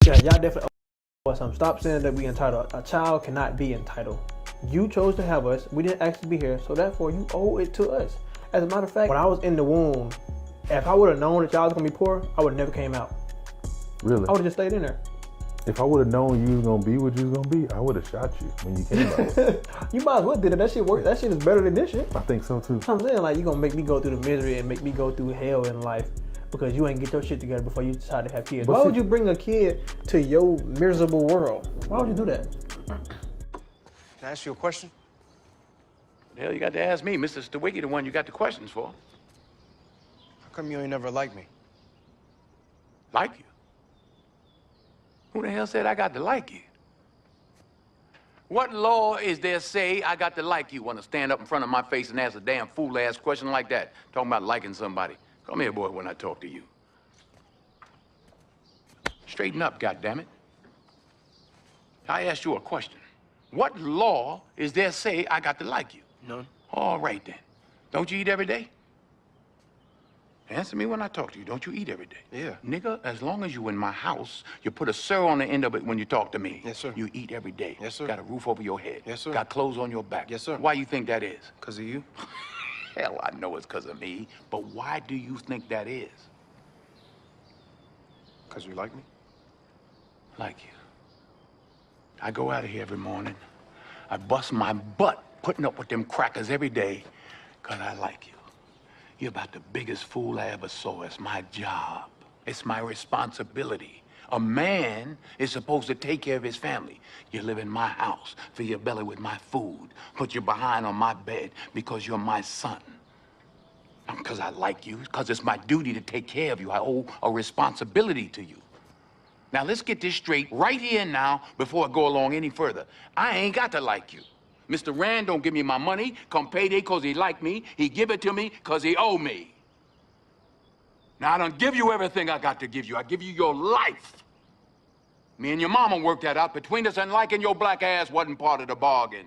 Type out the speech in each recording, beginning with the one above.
Yeah, y'all definitely owe us some. Stop saying that we entitled. A child cannot be entitled. You chose to have us. We didn't ask to be here, so therefore you owe it to us. As a matter of fact, when I was in the womb, if I would have known that y'all was gonna be poor, I would have never came out. Really? I would have just stayed in there. If I would have known you was gonna be what you was gonna be, I would have shot you when you came out. You might as well did it. That shit work. That shit is better than this shit. I think so too. I'm saying, like, you gonna make me go through the misery and make me go through hell in life because you ain't get your shit together before you decide to have kids. Why would you bring a kid to your miserable world? Why would you do that? Can I ask you a question? The hell you got to ask me? Mr. Stawicki, the one you got the questions for. How come you ain't never liked me? Like you? Who the hell said I got to like you? What law is there say I got to like you? Want to stand up in front of my face and ask a damn fool-ass question like that? Talking about liking somebody. Come here, boy, when I talk to you. Straighten up, goddammit. I asked you a question. What law is there say I got to like you? None. All right, then. Don't you eat every day? Answer me when I talk to you. Don't you eat every day? Yeah. Nigga, as long as you in my house, you put a sir on the end of it when you talk to me. Yes, sir. You eat every day. Yes, sir. Got a roof over your head. Yes, sir. Got clothes on your back. Yes, sir. Why you think that is? Because of you? Hell, I know it's because of me. But why do you think that is? Because you like me? Like you. I go out of here every morning. I bust my butt putting up with them crackers every day because I like you. You're about the biggest fool I ever saw. It's my job. It's my responsibility. A man is supposed to take care of his family. You live in my house, fill your belly with my food, put your behind on my bed because you're my son. Not because I like you, because it's my duty to take care of you. I owe a responsibility to you. Now, let's get this straight right here and now before I go along any further. I ain't got to like you. Mr. Rand don't give me my money come payday because he like me. He give it to me because he owe me. Now, I don't give you everything I got to give you. I give you your life. Me and your mama worked that out between us, and liking your black ass wasn't part of the bargain.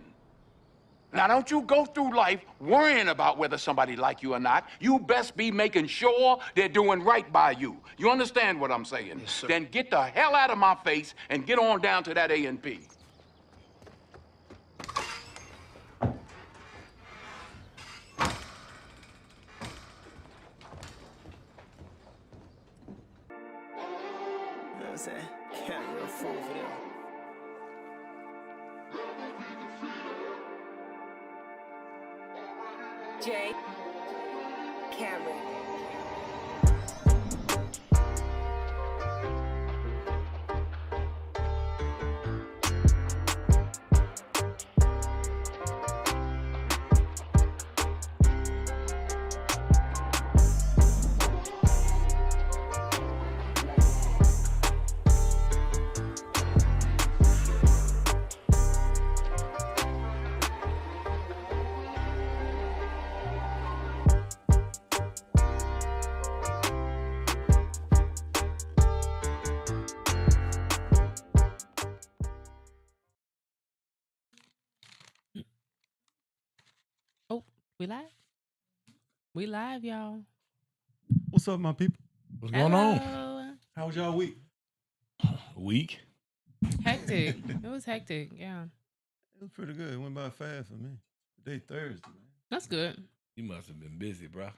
Now, don't you go through life worrying about whether somebody like you or not. You best be making sure they're doing right by you. You understand what I'm saying? Yes, sir. Then get the hell out of my face and get on down to that A&P. You know what I'm saying? Can't real fool for them. Jay Cameron. Oh, we live? We live, y'all. What's up, my people? What's going on? Hello. How was y'all week? Week? Hectic. It was hectic, yeah. It was pretty good. It went by fast for me. Today Thursday, man. That's good. You must have been busy, bro.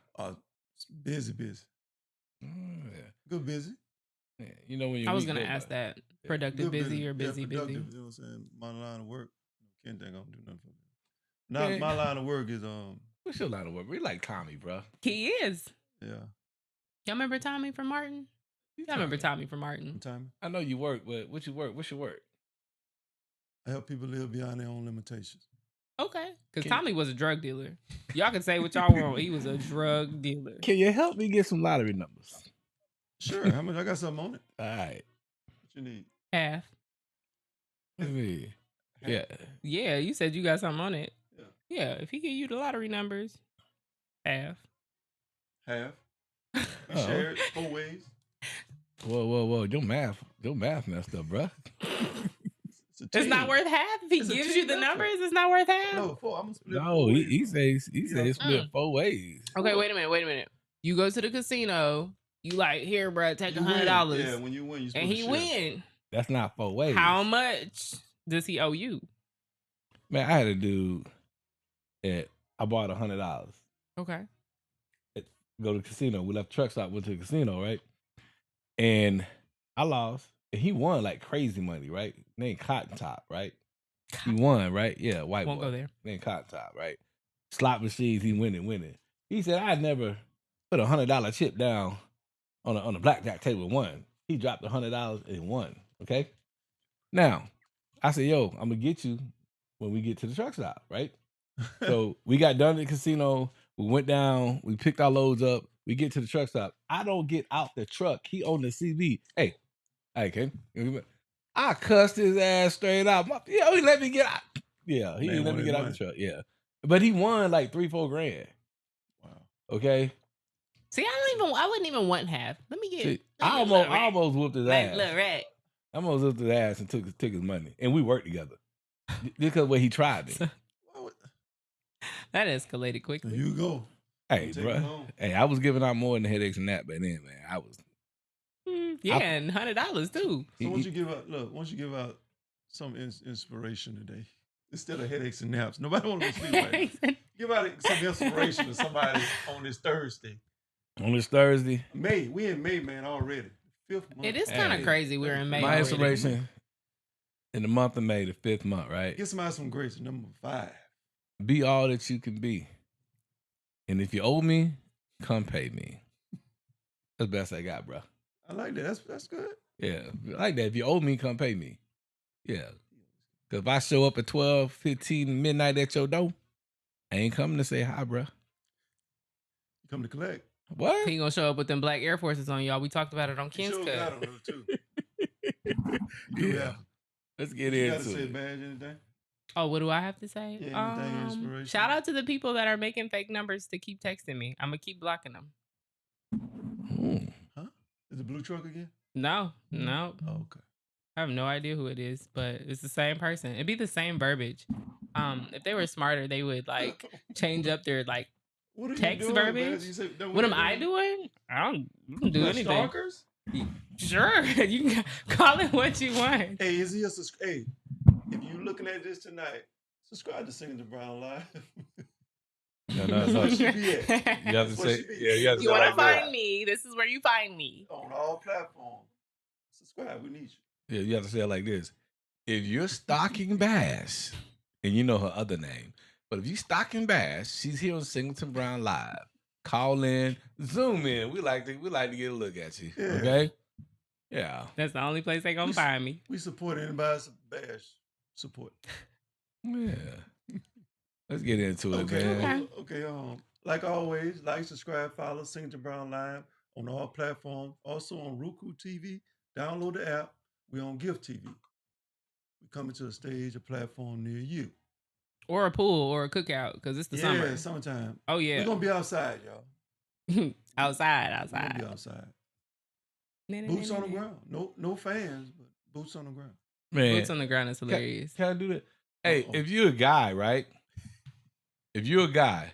Busy. Yeah. Good busy. Yeah. You know when you I was going to ask that. Productive busy or busy busy? You know what I'm saying? My line of work. Can't think I'm gonna do nothing for me. Now, my line of work is What's your line of work? We like Tommy, bro. He is. Yeah. Y'all remember Tommy from Martin? Y'all remember Tommy from Martin? Tommy. I know you work, but what you work? What's your work? I help people live beyond their own limitations. Okay. Because Tommy was a drug dealer. Y'all can say what y'all want. He was a drug dealer. Can you help me get some lottery numbers? Sure. How much? I got something on it. All right. What you need? Half. What you mean? Yeah. Yeah, you said you got something on it. Yeah, if he give you the lottery numbers, half. Half. We share it 4 ways. Whoa. Your math messed up, bro. It's not worth half? If he gives you the numbers, it's not worth half? No, 4. I'm gonna split it. No, he says split 4 ways. Okay, wait a minute. You go to the casino, you like, here, bro, take $100. Yeah, when you win, you and he win. That's not 4 ways. How much does he owe you? Man, I had a dude that I bought $100. Okay. Go to the casino. We left the truck stop, went to the casino, right? And I lost. And he won like crazy money, right? Named Cotton Top, right? He won, right? Yeah, white Won't boy. go there. Named Cotton Top, right? Slot machines, he winning. He said, I'd never put $100 chip down on a blackjack table and won. He dropped $100 and won, okay? Now, I said, yo, I'm going to get you when we get to the truck stop, right? So we got done at the casino. We went down. We picked our loads up. We get to the truck stop. I don't get out the truck. He on the CV. Hey, Ken. I cussed his ass straight out. He let me get out. Yeah, he didn't let me get out the truck. Yeah. But he won like $3-4 grand. Wow. Okay. See, I wouldn't even want half. Let me get. See, I almost whooped his ass. Little rat. I almost whooped his ass and took his money. And we worked together. Because way he tried me. That escalated quickly. There you go. Hey, bro. Hey, I was giving out more than the headaches and that, but then, man, I was. And $100 too. So once you give out some inspiration today, instead of headaches and naps, nobody want to sleep right now. Give out some inspiration to somebody on this Thursday. On this Thursday? May. We in May, man, already. 5th month. It is kind of crazy we're in May. My already. inspiration in the month of May, the 5th month, right? Get somebody some grace. Number 5. Be all that you can be. And if you owe me, come pay me. That's the best I got, bro. I like that. That's good. Yeah, I like that. If you owe me, come pay me. Yeah. Because if I show up at 12, 15, midnight at your door, I ain't coming to say hi, bro. You come to collect. What? He gonna show up with them black Air Forces on, y'all. We talked about it on You Ken's sure Cut. got 'em, though, too. Yeah. Let's get You into gotta say, it. badge, anything? Oh, what do I have to say? Yeah, anything inspiration? Shout out to the people that are making fake numbers to keep texting me. I'm gonna keep blocking them. Huh? Is it blue truck again? No. Oh, okay. I have no idea who it is, but it's the same person. It'd be the same verbiage. If they were smarter, they would like change up their like What are you text doing, verbiage. man? You say, no, What am I doing? I don't do anything. Stalkers? Sure, you can call it what you want. Hey, is he a Hey, if you looking at this tonight, subscribe to Singing to Brown Live. No. That's where she be at. You have to That's where say, she be. yeah, you have to You say want to like that. find me? This is where you find me. On all platforms. Subscribe. We need you. Yeah, you have to say it like this. If you're stalking Bass, and you know her other name, but if you stalking Bass, she's here on Singleton Brown Live. Call in, zoom in. We like to get a look at you. Yeah. Okay? Yeah. That's the only place they gonna find me. We support anybody's bash support. Yeah. Let's get into it, man. Okay. Like always, like, subscribe, follow Singing to Brown Live on all platforms. Also on Roku TV. Download the app. We on Gift TV. We coming to a stage, a platform near you. Or a pool or a cookout because it's the summer. Yeah, summertime. Oh yeah, We're gonna be outside, y'all. outside. We're gonna be outside. Boots on the ground. No fans, but boots on the ground. Man. Boots on the ground is hilarious. Can I do that? Hey, if you're a guy, right? If you're a guy,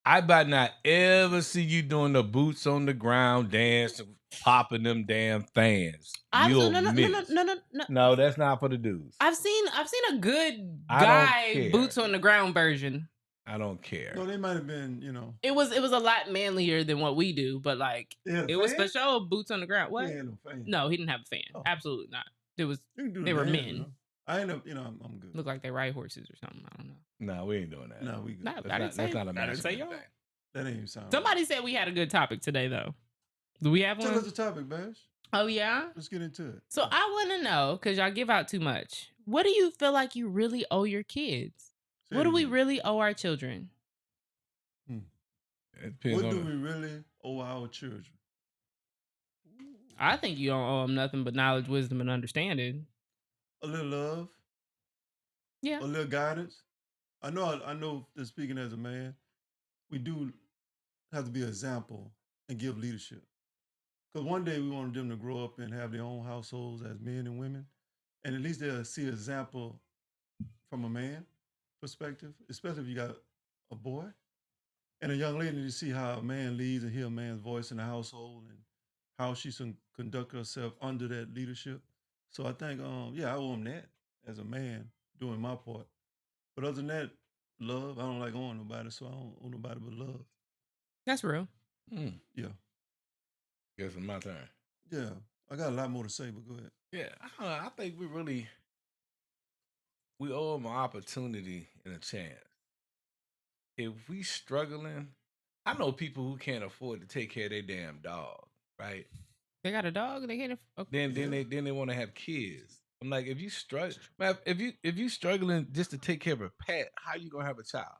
I might not ever see you doing the boots on the ground dance, popping them damn fans. No, that's not for the dudes. I've seen a good I don't guy care. boots on the ground version. I don't care. No, they might have been, It was a lot manlier than what we do, but like it was for sure boots on the ground. What? No, he didn't have a fan. Oh. Absolutely not. It was They were men. I end up, I'm good. Look like they ride horses or something. I don't know. No, we ain't doing that. No, we good. No, That's I didn't say not a I didn't say masculine y'all. thing. That ain't even sound Somebody said we had a good topic today, though. Do we have right. Tell one? us the topic, Bash. Oh yeah. Let's get into it. So I want to know, because y'all give out too much. What do you feel like you really owe your kids? Say What it do we again. really owe our children? It depends What do on we really owe our children? I think you don't owe them nothing but knowledge, wisdom, and understanding. A little love. Yeah. A little guidance. I know that speaking as a man, we do have to be an example and give leadership. Because one day we want them to grow up and have their own households as men and women. And at least they'll see an example from a man perspective, especially if you got a boy. And a young lady to see how a man leads and hear a man's voice in the household and how she should conduct herself under that leadership. So I think, yeah, I owe him that as a man doing my part. But other than that, love. I don't like owing nobody, so I don't owe nobody but love. That's real. Mm. Yeah, Guess it's my turn. yeah. I got a lot more to say, but go ahead. Yeah, I think we owe them an opportunity and a chance. If we struggling, I know people who can't afford to take care of their damn dog, right? They got a dog. They can't. Then they want to have kids. I'm like, if you struggle, if you struggling just to take care of a pet, how you gonna have a child?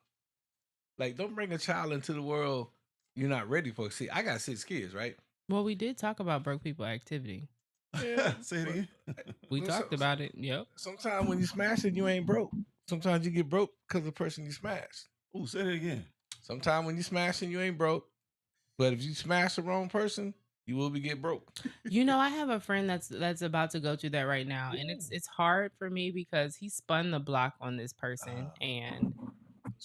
Like, don't bring a child into the world you're not ready for. See, I got 6 kids, right? Well, we did talk about broke people activity. Yeah, Say it again. We talked about it. Yep. Sometimes when you smash it, you ain't broke. Sometimes you get broke because of the person you smashed. Oh, say it again. Sometimes when you smashing, you ain't broke. But if you smash the wrong person, you will get broke. You know, I have a friend that's about to go through that right now, and it's hard for me because he spun the block on this person, and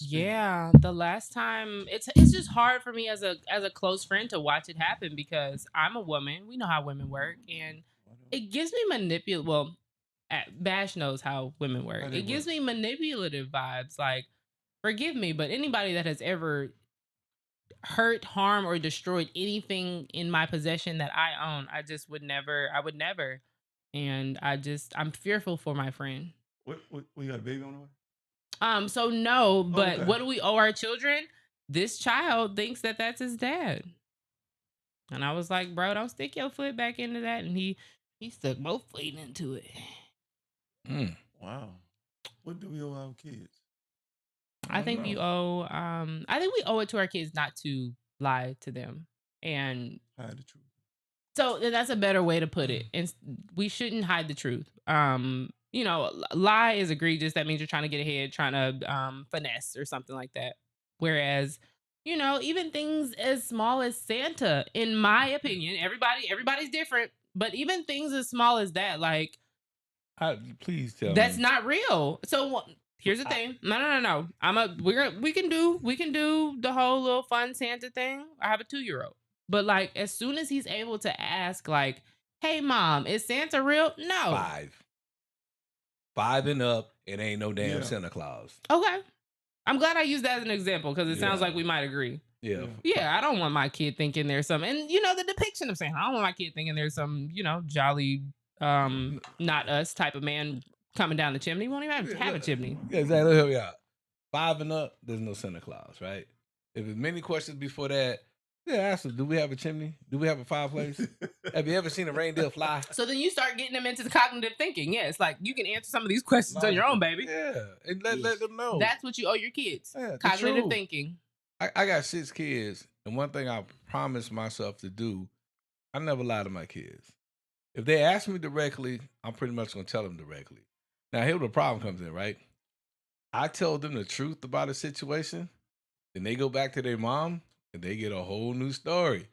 yeah, the last time it's just hard for me as a close friend to watch it happen because I'm a woman. We know how women work, and it gives me Well, Bash knows how women work. How they It gives work? me manipulative vibes. Like, forgive me, but anybody that has ever hurt, harm, or destroyed anything in my possession that I own, I just would never. I would never. And I'm fearful for my friend. What, you got a baby on the way? So no, but okay. what do we owe our children? This child thinks that that's his dad. And I was like, bro, don't stick your foot back into that. And he stuck both feet into it. Wow. What do we owe our kids? I think we owe we owe it to our kids not to lie to them. And Hide the truth. so that's a better way to put it. And we shouldn't hide the truth. You know, lie is egregious. That means you're trying to get ahead, trying to finesse or something like that. Whereas, you know, even things as small as Santa, in my opinion, everybody's different, but even things as small as that, like, Please tell that's me. not real. So here's the thing. No. We can do the whole little fun Santa thing. I have a 2-year-old. But like, as soon as he's able to ask, like, hey mom, is Santa real? No. 5 and up, it ain't no damn Santa Claus. Okay. I'm glad I used that as an example because it sounds like we might agree. Yeah, I don't want my kid thinking there's some, and you know, the depiction of Santa, I don't want my kid thinking there's some, you know, jolly, not us type of man coming down the chimney. We won't even have a chimney. Yeah, exactly. Help me out. 5 and up, there's no Santa Claus, right? If there's many questions before that, ask them, do we have a chimney? Do we have a fireplace? Have you ever seen a reindeer fly? So then you start getting them into the cognitive thinking. Yeah, it's like you can answer some of these questions on your own, baby. Yeah, and let them know. That's what you owe your kids. Yeah, cognitive thinking. I got 6 kids, and one thing I promised myself to do, I never lie to my kids. If they ask me directly, I'm pretty much going to tell them directly. Now, here's where the problem comes in, right? I tell them the truth about a situation, then they go back to their mom, and they get a whole new story.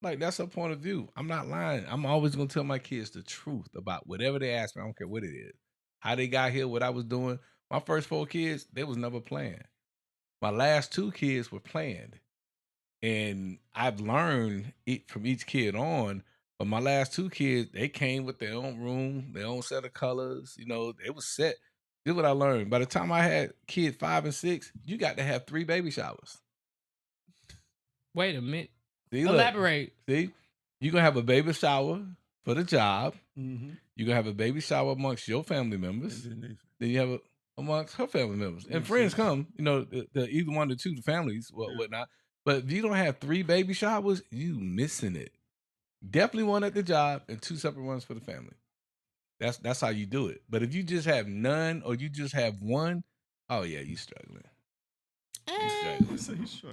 Like, that's her point of view. I'm not lying. I'm always going to tell my kids the truth about whatever they ask me. I don't care what it is. How they got here, what I was doing. My first 4 kids, they was never playing. My last 2 kids were planned. And I've learned from each kid on. But my last 2 kids, they came with their own room, their own set of colors. You know, they was set. This is what I learned. By the time I had kids 5 and 6, you got to have 3 baby showers. Wait a minute. See, elaborate. Look, see, you're going to have a baby shower for the job. Mm-hmm. You're going to have a baby shower amongst your family members. Then you have amongst her family members. And friends come, you know, the either one or two, the families, whatnot. But if you don't have 3 baby showers, you missing it. Definitely one at the job and 2 separate ones for the family. That's how you do it. But if you just have none or you just have one, oh yeah, you struggling.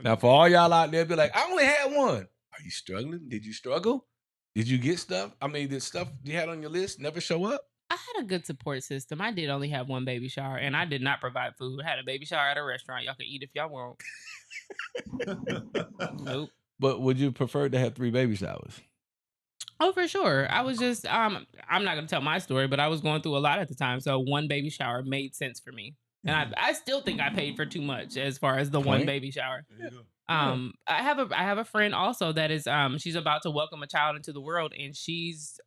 Now, for all y'all out there, be like, I only had one. Are you struggling? Did you struggle? Did you get stuff? I mean, did stuff you had on your list never show up? I had a good support system. I did only have 1 baby shower, and I did not provide food. I had a baby shower at a restaurant. Y'all can eat if y'all want. Nope. But would you prefer to have 3 baby showers? Oh, for sure. I was just, I'm not going to tell my story, but I was going through a lot at the time. So 1 baby shower made sense for me. And I still think I paid for too much as far as the 1 baby shower. I have a friend also that is she's about to welcome a child into the world, and she's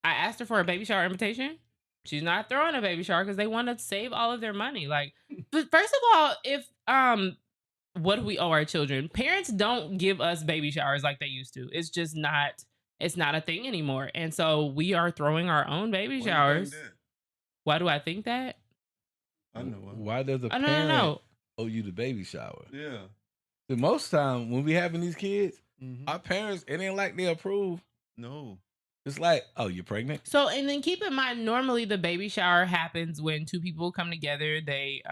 I asked her for a baby shower invitation. She's not throwing a baby shower because they want to save all of their money. Like, but first of all, if what do we owe our children? Parents don't give us baby showers like they used to. It's just not. It's not a thing anymore. And so we are throwing our own baby Why you showers. think that? Why do I think that? I know why. Why does a Oh, parent no. owe you the baby shower? Yeah. The most time when we having these kids, Mhm. our parents, it ain't like they approve. No. It's like, oh, you're pregnant? So, and then keep in mind, normally the baby shower happens when two people come together. They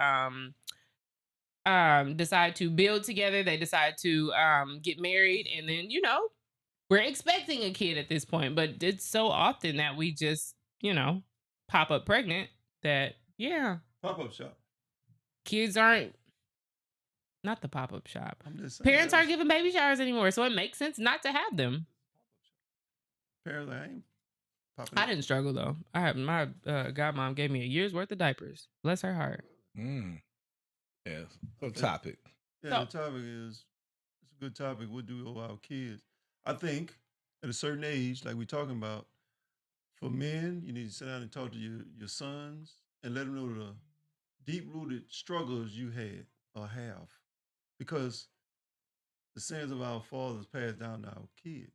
decide to build together. They decide to get married, and then we're expecting a kid at this point. But it's so often that we just pop up pregnant that Pop-up shop. kids aren't. Not the pop-up shop. I'm just saying. Parents aren't giving baby showers anymore, so it makes sense not to have them. Parents ain't popping I up. didn't struggle though. I had my godmom gave me a year's worth of diapers. Bless her heart. Yes. So topic. Yeah, the topic is, it's a good topic. What do we owe our kids? I think at a certain age, like we're talking about, for men, you need to sit down and talk to your sons and let them know the deep-rooted struggles you had or have. Because the sins of our fathers pass down to our kids.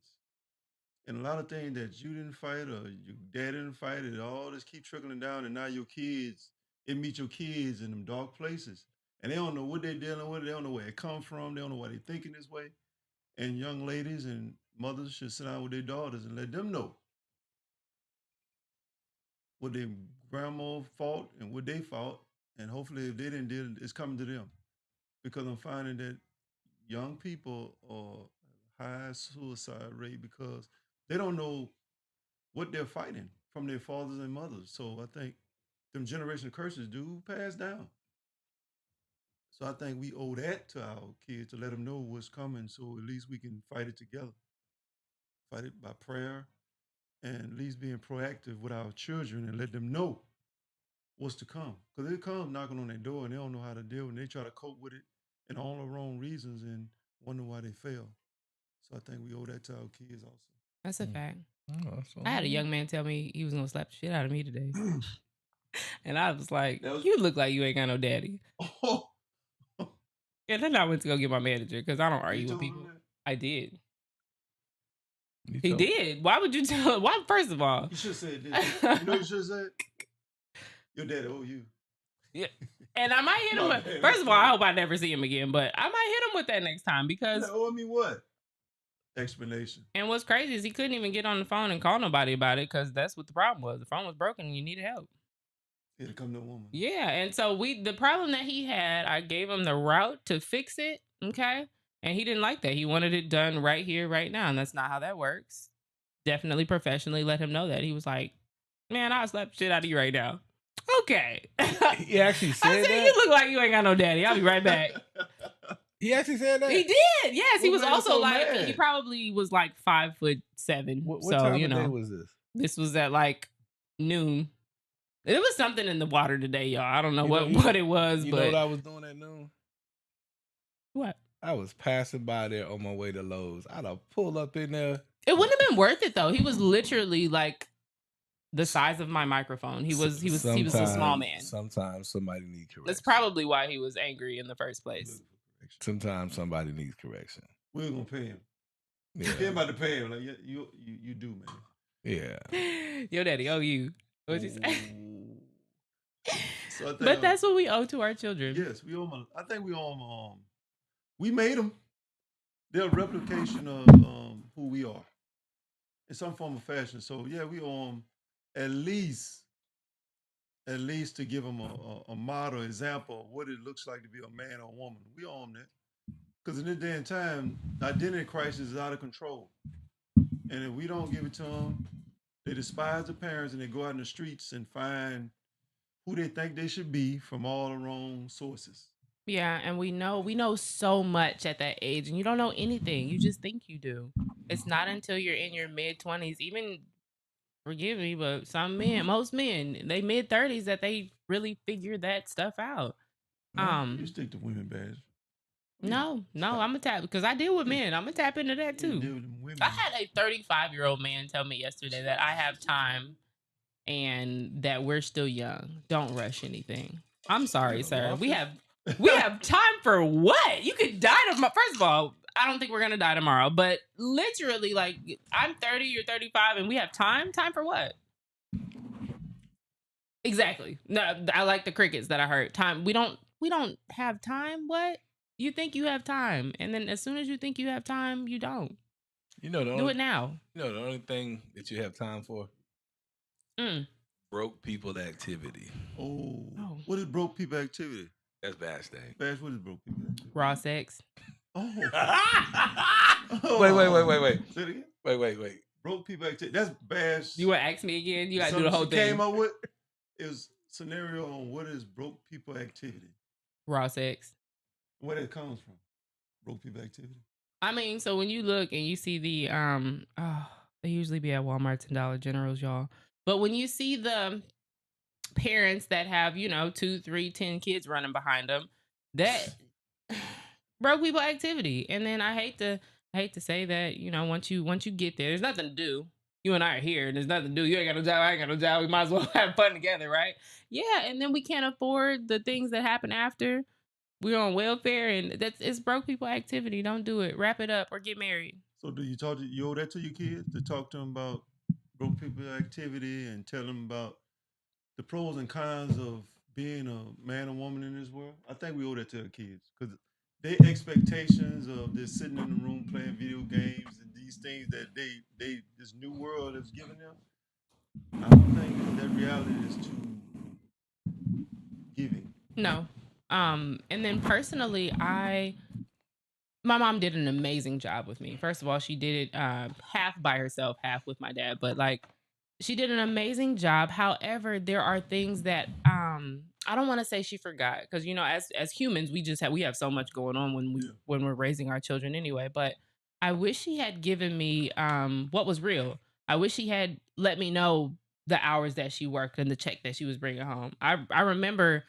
And a lot of things that you didn't fight or your dad didn't fight, it all just keep trickling down, and now your kids, it meet your kids in them dark places. And they don't know what they're dealing with. They don't know where it comes from. They don't know why they're thinking this way. And young ladies and mothers should sit down with their daughters and let them know what their grandma fought and what they fought. And hopefully if they didn't do it, it's coming to them. Because I'm finding that young people are high suicide rate because they don't know what they're fighting from their fathers and mothers. So I think them generational curses do pass down. So I think we owe that to our kids to let them know what's coming, so at least we can fight it together. Fight it by prayer and at least being proactive with our children and let them know what's to come. Because they come knocking on their door and they don't know how to deal and they try to cope with it and all the wrong reasons and wonder why they fail. So I think we owe that to our kids also. That's a fact. Oh, I had a young man tell me he was gonna slap the shit out of me today. And I was like, you look like you ain't got no daddy. And then I went to go get my manager because I don't argue with people. I did. He did. Why would you tell? Why? First of all, You should have said this. You know what you should have said? Your daddy owe you. Yeah. And I might hit him. No, with, man, first of all, I hope I never see him again. But I might hit him with that next time because. You owe me what? Explanation. And what's crazy is he couldn't even get on the phone and call nobody about it because that's what the problem was. The phone was broken and you needed help. Here to come to a woman. Yeah, and so the problem that he had, I gave him the route to fix it, okay? And he didn't like that. He wanted it done right here, right now, and that's not how that works. Definitely professionally let him know that. He was like, man, I'll slap the shit out of you right now. Okay. He actually said I said, that? you look like you ain't got no daddy. I'll be right back. He actually said that? He did, yes. He What was made him also so like, mad? he probably was like 5'7". What So, time you of know. day was this? This was at like noon. There was something in the water today, y'all. I don't know You what know- it was, You but know what I was doing at noon? what? I was passing by there on my way to Lowe's. I'd have pulled up in there. It wouldn't have been worth it though. He was literally like the size of my microphone. He was a small man. Sometimes somebody needs correction. That's probably why he was angry in the first place. Sometimes somebody needs correction. We're gonna pay him. Yeah. He about to pay him. Like you do, man. Yeah. Yo, daddy, owe you. What'd you say? So I think, But that's what we owe to our children. yes, we owe them. I think we owe them. We made them. They're a replication of who we are in some form of fashion. So yeah, we owe them at least to give them a model example of what it looks like to be a man or a woman. We owe them that. Because in this day and time, the identity crisis is out of control. And if we don't give it to them, they despise the parents and they go out in the streets and find who they think they should be from all the wrong sources. Yeah, and we know so much at that age, and you don't know anything. You just think you do. It's not until you're in your mid-20s, even, forgive me, but most men, they mid-30s that they really figure that stuff out. You stick to women badge. No, I'm gonna tap because I deal with men. I'm gonna tap into that You deal too. with them women. I had a 35-year-old man tell me yesterday that I have time and that we're still young. Don't rush anything. I'm sorry, sir. We have time for what? You could die tomorrow. First of all, I don't think we're gonna die tomorrow, but literally, like, I'm 30, you're 35, and we have time. Time for what? Exactly. No, I like the crickets that I heard. Time. We don't have time. What? You think you have time, and then as soon as you think you have time, you don't. You know, Do it now. You know, the only thing that you have time for? Broke people activity. Oh. What is broke people activity? That's Bash Day. Bash, what is broke people activity? Raw sex. Oh. Wait. Say it again. Wait. Broke people activity. That's Bash. You want to ask me again? You got to do the whole thing. Came up with is scenario on what is broke people activity. Raw sex. Where that comes from? Broke people activity. I mean, so when you look and you see the they usually be at Walmarts and Dollar Generals, y'all. But when you see the parents that have, 2, 3, 10 kids running behind them, that broke people activity. And then I hate to say that, once you get there, there's nothing to do. You and I are here and there's nothing to do. You ain't got no job, I ain't got no job. We might as well have fun together, right? Yeah, and then we can't afford the things that happen after. We're on welfare, and it's broke people activity. Don't do it. Wrap it up or get married. So do you you owe that to your kids to talk to them about broke people activity and tell them about the pros and cons of being a man or woman in this world? I think we owe that to our kids because their expectations of just sitting in the room playing video games and these things that they this new world is giving them. I don't think that reality is too giving. No. And then personally, my mom did an amazing job with me. First of all, she did it half by herself, half with my dad, but like she did an amazing job. However, there are things that I don't want to say she forgot because as humans, we have so much going on when we're raising our children anyway. But I wish she had given me what was real. I wish she had let me know the hours that she worked and the check that she was bringing home. I remember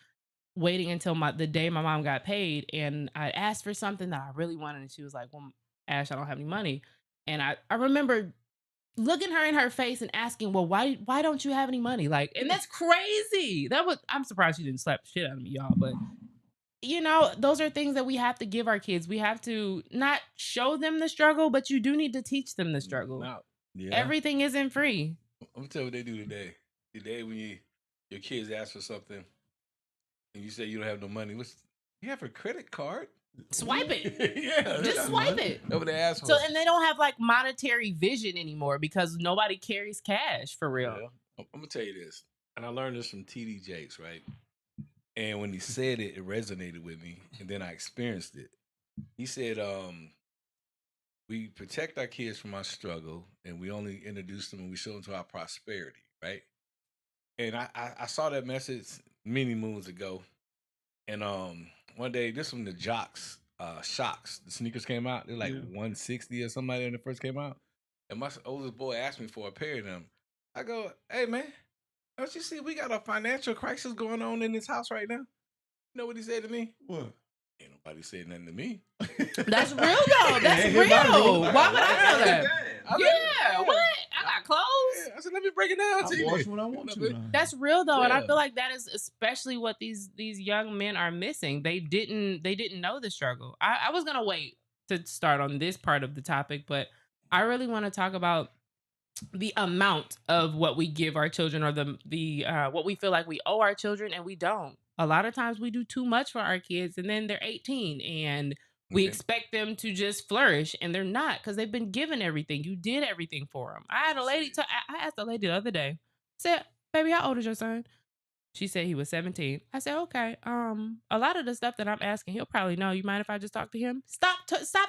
waiting until the day my mom got paid, and I asked for something that I really wanted, and she was like, "Well, Ash, I don't have any money." And I remember looking her in her face and asking, "Well, why don't you have any money?" Like, and that's crazy. I'm surprised she didn't slap the shit out of me, y'all. But those are things that we have to give our kids. We have to not show them the struggle, but you do need to teach them the struggle. Now, yeah. Everything isn't free. I'm gonna tell you what they do today. Today, when your kids ask for something and you say you don't have no money, you have a credit card? Swipe it. Yeah, just swipe it. Over the asshole. So, and they don't have like monetary vision anymore because nobody carries cash for real. Yeah. I'm gonna tell you this, and I learned this from TD Jakes, right? And when he said it, it resonated with me, and then I experienced it. He said, "We protect our kids from our struggle, and we only introduce them and we show them to our prosperity, right?" And I saw that message many moons ago, and one day, this when the Shocks, the sneakers came out. They're like 160 or something like that when it first came out. And my oldest boy asked me for a pair of them. I go, "Hey man, don't you see we got a financial crisis going on in this house right now?" You know what he said to me? What? Ain't nobody said nothing to me. That's real though. That's real. Why would I know that? Yeah, what? I got clothes. Yeah, I said, let me break it down to you. Watch what I want to. Now. That's real though, and Yeah. I feel like that is especially what these young men are missing. They didn't know the struggle. I was gonna wait to start on this part of the topic, but I really want to talk about the amount of what we give our children, or the what we feel like we owe our children, and we don't. A lot of times we do too much for our kids, and then they're 18 and we expect them to just flourish, and they're not, because they've been given everything. You did everything for them. I had a lady. I asked a lady the other day. Said, "Baby, how old is your son?" She said he was 17. I said, "Okay. A lot of the stuff that I'm asking, he'll probably know. You mind if I just talk to him?" Stop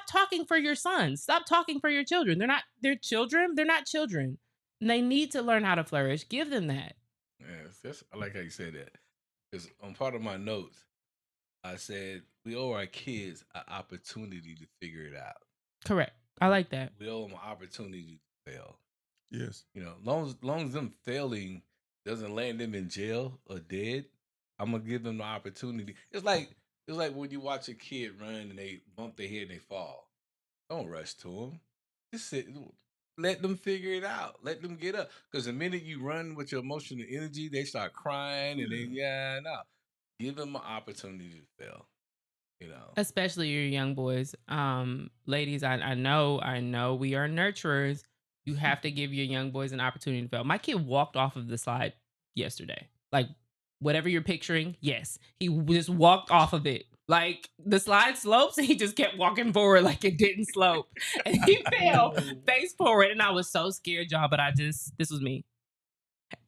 talking for your sons. Stop talking for your children. They're children. They're not children. And they need to learn how to flourish. Give them that. Yes, I like how you said that. Because on part of my notes, I said we owe our kids an opportunity to figure it out. Correct. I like that. We owe them an opportunity to fail. Yes. Long as them failing doesn't land them in jail or dead, I'm gonna give them the opportunity. It's like It's like when you watch a kid run and they bump their head and they fall. Don't rush to them. Just sit. Let them figure it out. Let them get up. Because the minute you run with your emotional energy, they start crying and then no. Give them an opportunity to fail. You know. Especially your young boys. Ladies, I know we are nurturers. You have to give your young boys an opportunity to fail. My kid walked off of the slide yesterday. Like, whatever you're picturing, yes. He just walked off of it. Like, the slide slopes and he just kept walking forward like it didn't slope. And he fell face forward. And I was so scared, y'all, but this was me.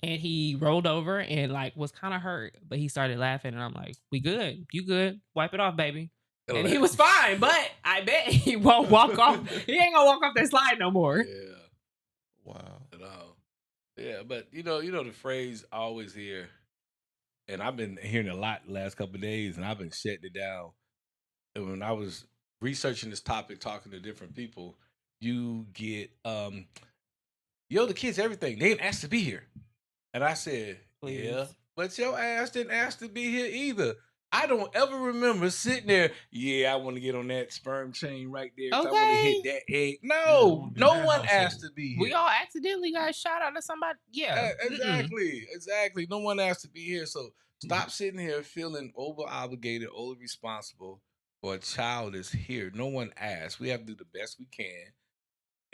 And he rolled over and like was kind of hurt, but he started laughing and I'm like, we good. You good. Wipe it off, baby. And he was fine, but I bet he won't walk off. He ain't gonna walk off that slide no more. Yeah. Wow. At all. Yeah, but you know the phrase I always hear, and I've been hearing a lot the last couple of days, and I've been shutting it down. And when I was researching this topic, talking to different people, you get the kids everything. They didn't ask to be here. And I said, Please. yeah, but your ass didn't ask to be here either. I don't ever remember sitting there, I want to get on that sperm chain right there. I want to hit that egg. No, no one asked to be here. We all accidentally got shot out of somebody. Yeah. Exactly. No one asked to be here. So stop sitting here feeling over-obligated, over-responsible for a child that's here. No one asked. We have to do the best we can.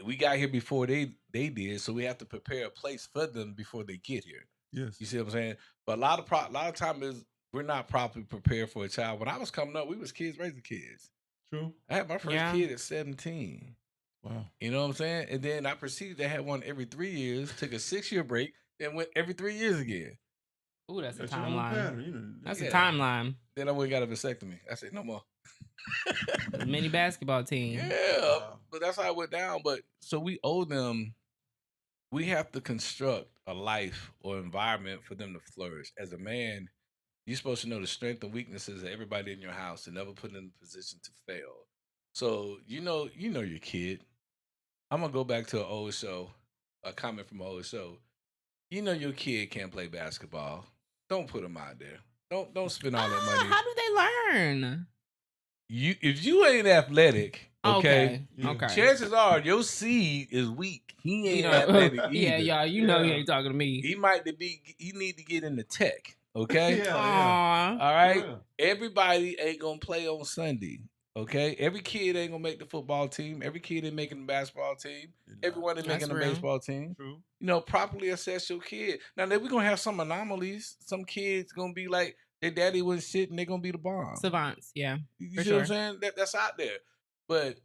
We got here before they did, so we have to prepare a place for them before they get here. Yes. You see what I'm saying? But a lot of time is we're not properly prepared for a child. When I was coming up, we was kids raising kids. True. I had my first kid at 17. Wow. You know what I'm saying? And then I proceeded to have one every 3 years, took a 6-year break, then went every 3 years again. Ooh, that's a your own timeline. pattern, That's a timeline. Then I went and got a vasectomy. I said, no more. The mini basketball team. Yeah, but that's how it went down. But so we owe them, we have to construct a life or environment for them to flourish. As a man, you're supposed to know the strengths and weaknesses of everybody in your house and never put them in a position to fail. So you know your kid. I'm gonna go back to an old show, a comment from an old show. You know your kid can't play basketball. Don't put them out there. Don't spend all that money. How do they learn? If you ain't athletic, okay, Okay. chances are your seed is weak. He ain't athletic either. Yeah, y'all, you know he ain't talking to me. He need to get into tech, okay? Aww. All right? Yeah. Everybody ain't gonna play on Sunday, okay? Every kid ain't gonna make the football team. Every kid ain't making the basketball team. Everyone ain't making the baseball team. True. You know, properly assess your kid. Now, then we're gonna have some anomalies. Some kids gonna be like, their daddy was shit and they're gonna be the bomb. Savants, yeah. You see what I'm saying? That's out there. But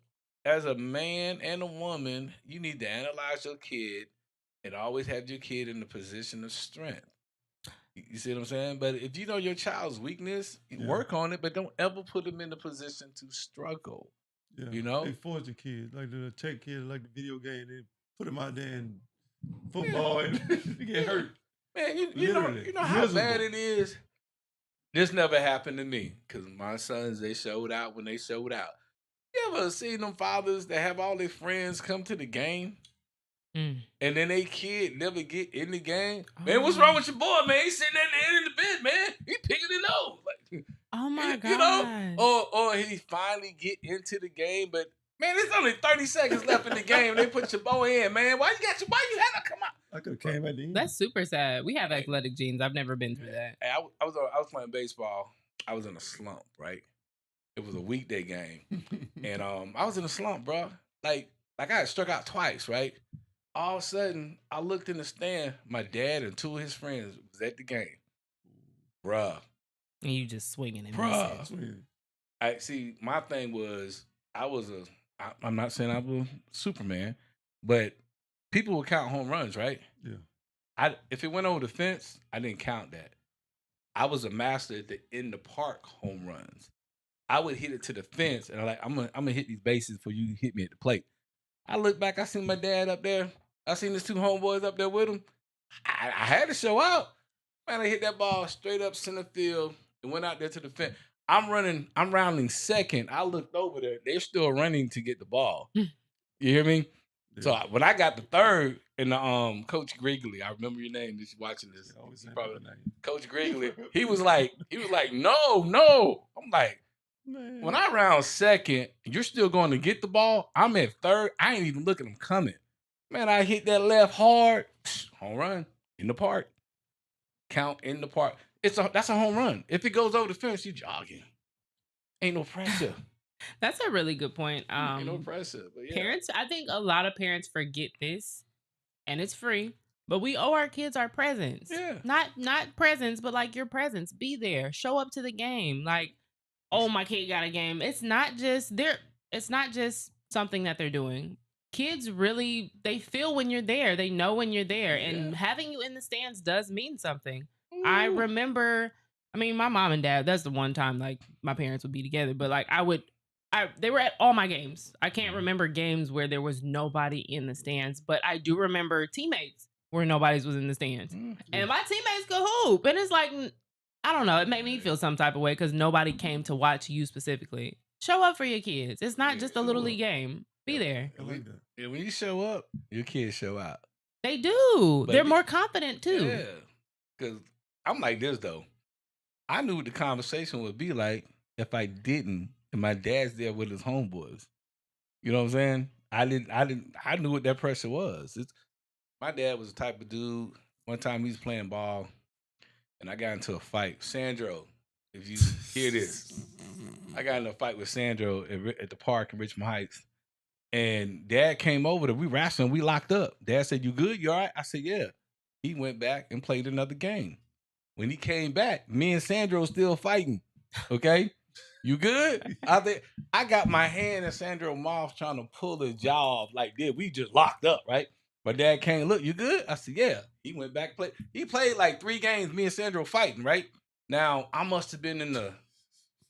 as a man and a woman, you need to analyze your kid and always have your kid in the position of strength. You see what I'm saying? But if you know your child's weakness, work on it, but don't ever put them in the position to struggle. Yeah. You know? They force the kids, like the tech kids, like the video game, they put them out there in football and they get hurt. Man, you know how bad it is? This never happened to me because my sons, they showed out when they showed out. You ever seen them fathers that have all their friends come to the game and then they kid never get in the game? Man, what's wrong with your boy, man? He's sitting at the end of the bed, man. He picking it up. Like, oh, my God. You know? Or he finally get into the game, but man, there's only 30 seconds left in the game. They put your boy in, man. Why you had to come out? I could have came at the end. That's super sad. We have athletic genes. I've never been through that. Hey, I was playing baseball. I was in a slump, right? It was a weekday game. And I was in a slump, bro. Like I got struck out twice, right? All of a sudden, I looked in the stand. My dad and 2 of his friends was at the game. Bruh. And you just swinging and missing. I see, my thing was, I'm not saying I was Superman, but people would count home runs, right? Yeah. If it went over the fence, I didn't count that. I was a master at the in the park home runs. I would hit it to the fence, and I'm gonna hit these bases before you hit me at the plate. I look back, I seen my dad up there. I seen his 2 homeboys up there with him. I had to show out. Man, I hit that ball straight up center field and went out there to the fence. I'm rounding second. I looked over there. They're still running to get the ball. You hear me? Yeah. So when I got the third, and Coach Grigley, I remember your name. If you're watching this, Coach Grigley. He was like, no. I'm like, Man. When I round second, you're still going to get the ball. I'm at third. I ain't even looking at them coming. Man, I hit that left hard. Home run in the park. Count in the park. That's a home run. If it goes over the fence, you jogging. Ain't no pressure. That's a really good point. Ain't no pressure. But yeah. Parents, I think a lot of parents forget this, and it's free. But we owe our kids our presence. Yeah. Not presents, but like your presence. Be there. Show up to the game. Like, oh, my kid got a game. It's not just something that they're doing. Kids really, they feel when you're there. They know when you're there. And having you in the stands does mean something. I remember, I mean, my mom and dad, that's the one time like my parents would be together, but like they were at all my games. I can't remember games where there was nobody in the stands, but I do remember teammates where nobody was in the stands. And my teammates could hoop. And it's like, I don't know, it made me feel some type of way because nobody came to watch you specifically. Show up for your kids. It's not just a little league game. Be there. I like that. Yeah, when you show up, your kids show out. They do. But They're more confident too. Yeah. Because I'm like this, though. I knew what the conversation would be like if I didn't, and my dad's there with his homeboys. You know what I'm saying? I knew what that pressure was. My dad was the type of dude, one time he was playing ball, and I got into a fight. Sandro, if you hear this, I got in a fight with Sandro at the park in Richmond Heights. And Dad came over to, we wrestling, we locked up. Dad said, "You good? You all right?" I said, "Yeah." He went back and played another game. When he came back, me and Sandro still fighting. Okay? You good? I got my hand in Sandro's mouth trying to pull his jaw off like this. We just locked up, right? But Dad came, "Look, you good?" I said, "Yeah." He went back, he played like 3 games, me and Sandro fighting, right? Now, I must have been in the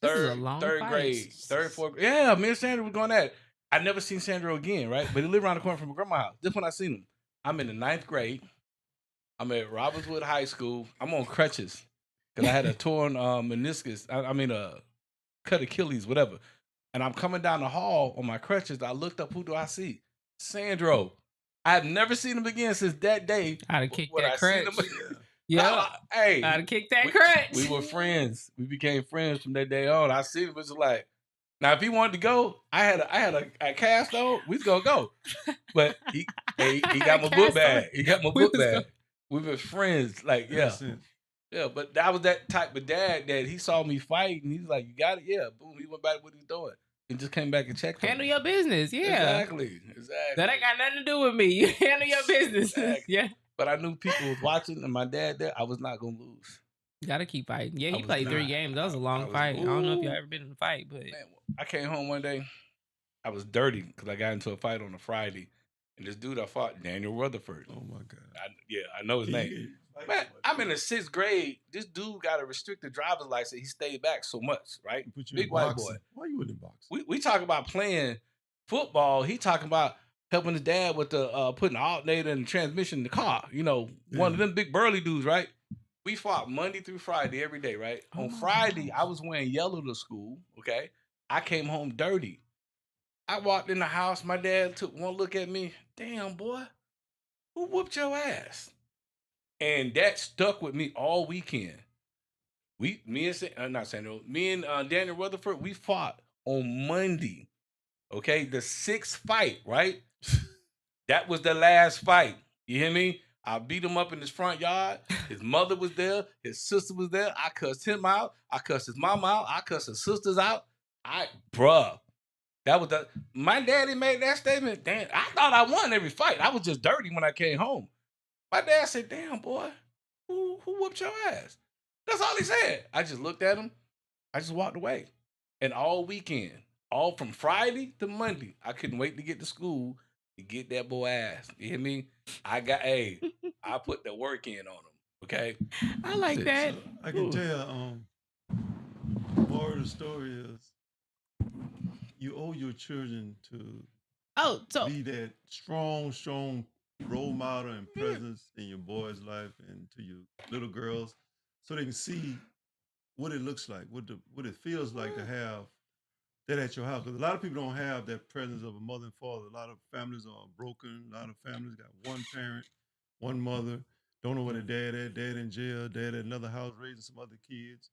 third grade, third, fourth grade. Yeah, me and Sandro was going at it. I never seen Sandro again, right? But he lived around the corner from my grandma's house. This when I seen him. I'm in the 9th grade. I'm at Robinswood High School. I'm on crutches because I had a torn meniscus. Cut Achilles, whatever. And I'm coming down the hall on my crutches. I looked up. Who do I see? Sandro. I have never seen him again since that day. I'd have kicked that crutch. Yeah. Hey, I'd have kicked that crutch. We were friends. We became friends from that day on. I see him. It was like, now, if he wanted to go, I had a cast on. We was gonna go, but he got my book bag. He got my book bag. We were friends, like yeah. But that was that type of dad that he saw me fight and he's like, "You got it, yeah." Boom. He went back to what he's doing and just came back and checked. Handle your business, yeah. Exactly. That ain't got nothing to do with me. Handle your business, yeah. But I knew people was watching, and my dad there. I was not gonna lose. You gotta keep fighting. Yeah, he played 3 games. That was a long fight. I don't know if y'all ever been in a fight, but man, I came home one day. I was dirty because I got into a fight on a Friday, and this dude I fought, Daniel Rutherford. Oh my God! I know his name. Man, I'm in the 6th grade. This dude got a restricted driver's license. He stayed back so much, right? Big white boy. Why you in boxing? We talk about playing football. He talking about helping his dad with the putting the alternator and the transmission in the car. You know, one of them big burly dudes, right? We fought Monday through Friday every day, right? On Friday, I was wearing yellow to school, okay? I came home dirty. I walked in the house. My dad took one look at me. "Damn, boy, who whooped your ass?" And that stuck with me all weekend. Me and Daniel Rutherford, we fought on Monday, okay? The 6th fight, right? That was the last fight. You hear me? I beat him up in his front yard. His mother was there. His sister was there. I cussed him out. I cussed his mama out. I cussed his sisters out. That was my daddy made that statement. Damn, I thought I won every fight. I was just dirty when I came home. My dad said, "Damn, boy, who whooped your ass?" That's all he said. I just looked at him. I just walked away. And all weekend, all from Friday to Monday, I couldn't wait to get to school to get that boy ass. You hear me? I put the work in on him. Okay? I like that. So I can tell, more of the story is you owe your children to be that strong role model and presence in your boy's life and to your little girls, so they can see what it looks like, what it feels like to have that at your house. Because a lot of people don't have that presence of a mother and father. A lot of families are broken. A lot of families got one parent, one mother, don't know where their dad at, dad in jail, dad at another house raising some other kids.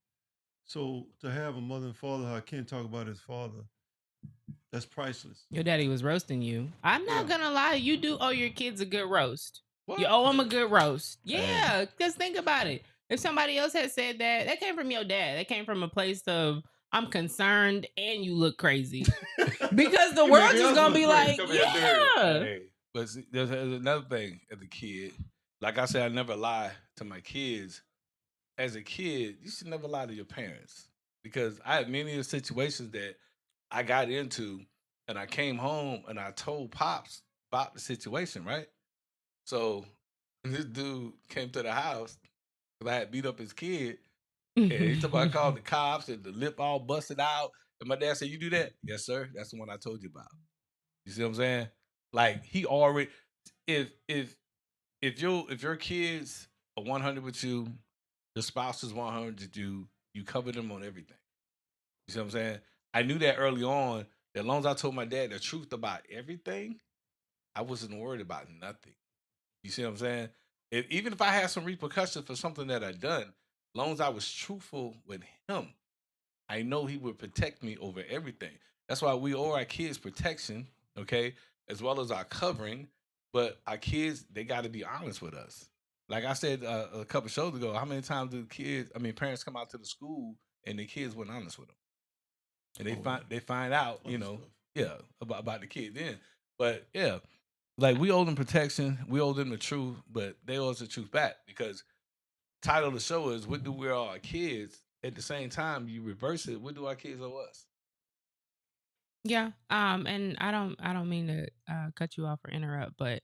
So to have a mother and father, how Ken talk about his father, that's priceless. Your daddy was roasting you. I'm not Yeah. gonna lie, you do owe your kids a good roast. What? You owe them a good roast. Dang. Yeah, just think about it. If somebody else had said that, that came from your dad. That came from a place of I'm concerned and you look crazy. Because the You world make is us gonna look be crazy. like, Come here, yeah. Hey, but see, there's another thing as a kid. Like I said, I never lie to my kids. As a kid, you should never lie to your parents because I had many of the situations that I got into, and I came home and I told pops about the situation, right? So this dude came to the house because I had beat up his kid, and he told me I called the cops and the lip all busted out. And my dad said, "You do that?" "Yes, sir. That's the one I told you about." You see what I'm saying? Like he already, if if if your kids are 100 with you, the spouse is 100 with you, you cover them on everything. You see what I'm saying? I knew that early on. That as long as I told my dad the truth about everything, I wasn't worried about nothing. You see what I'm saying? Even if I had some repercussions for something that I done, as long as I was truthful with him, I know he would protect me over everything. That's why we owe our kids protection, okay, as well as our covering. But our kids, they got to be honest with us. Like I said a couple shows ago, how many times do parents come out to the school and the kids weren't honest with them, and they find out, Other stuff. yeah, about the kid then. But yeah, like we owe them protection, we owe them the truth, but they owe us the truth back because title of the show is "What do we owe our kids?" At the same time, you reverse it. What do our kids owe us? Yeah. And I don't mean to cut you off or interrupt, but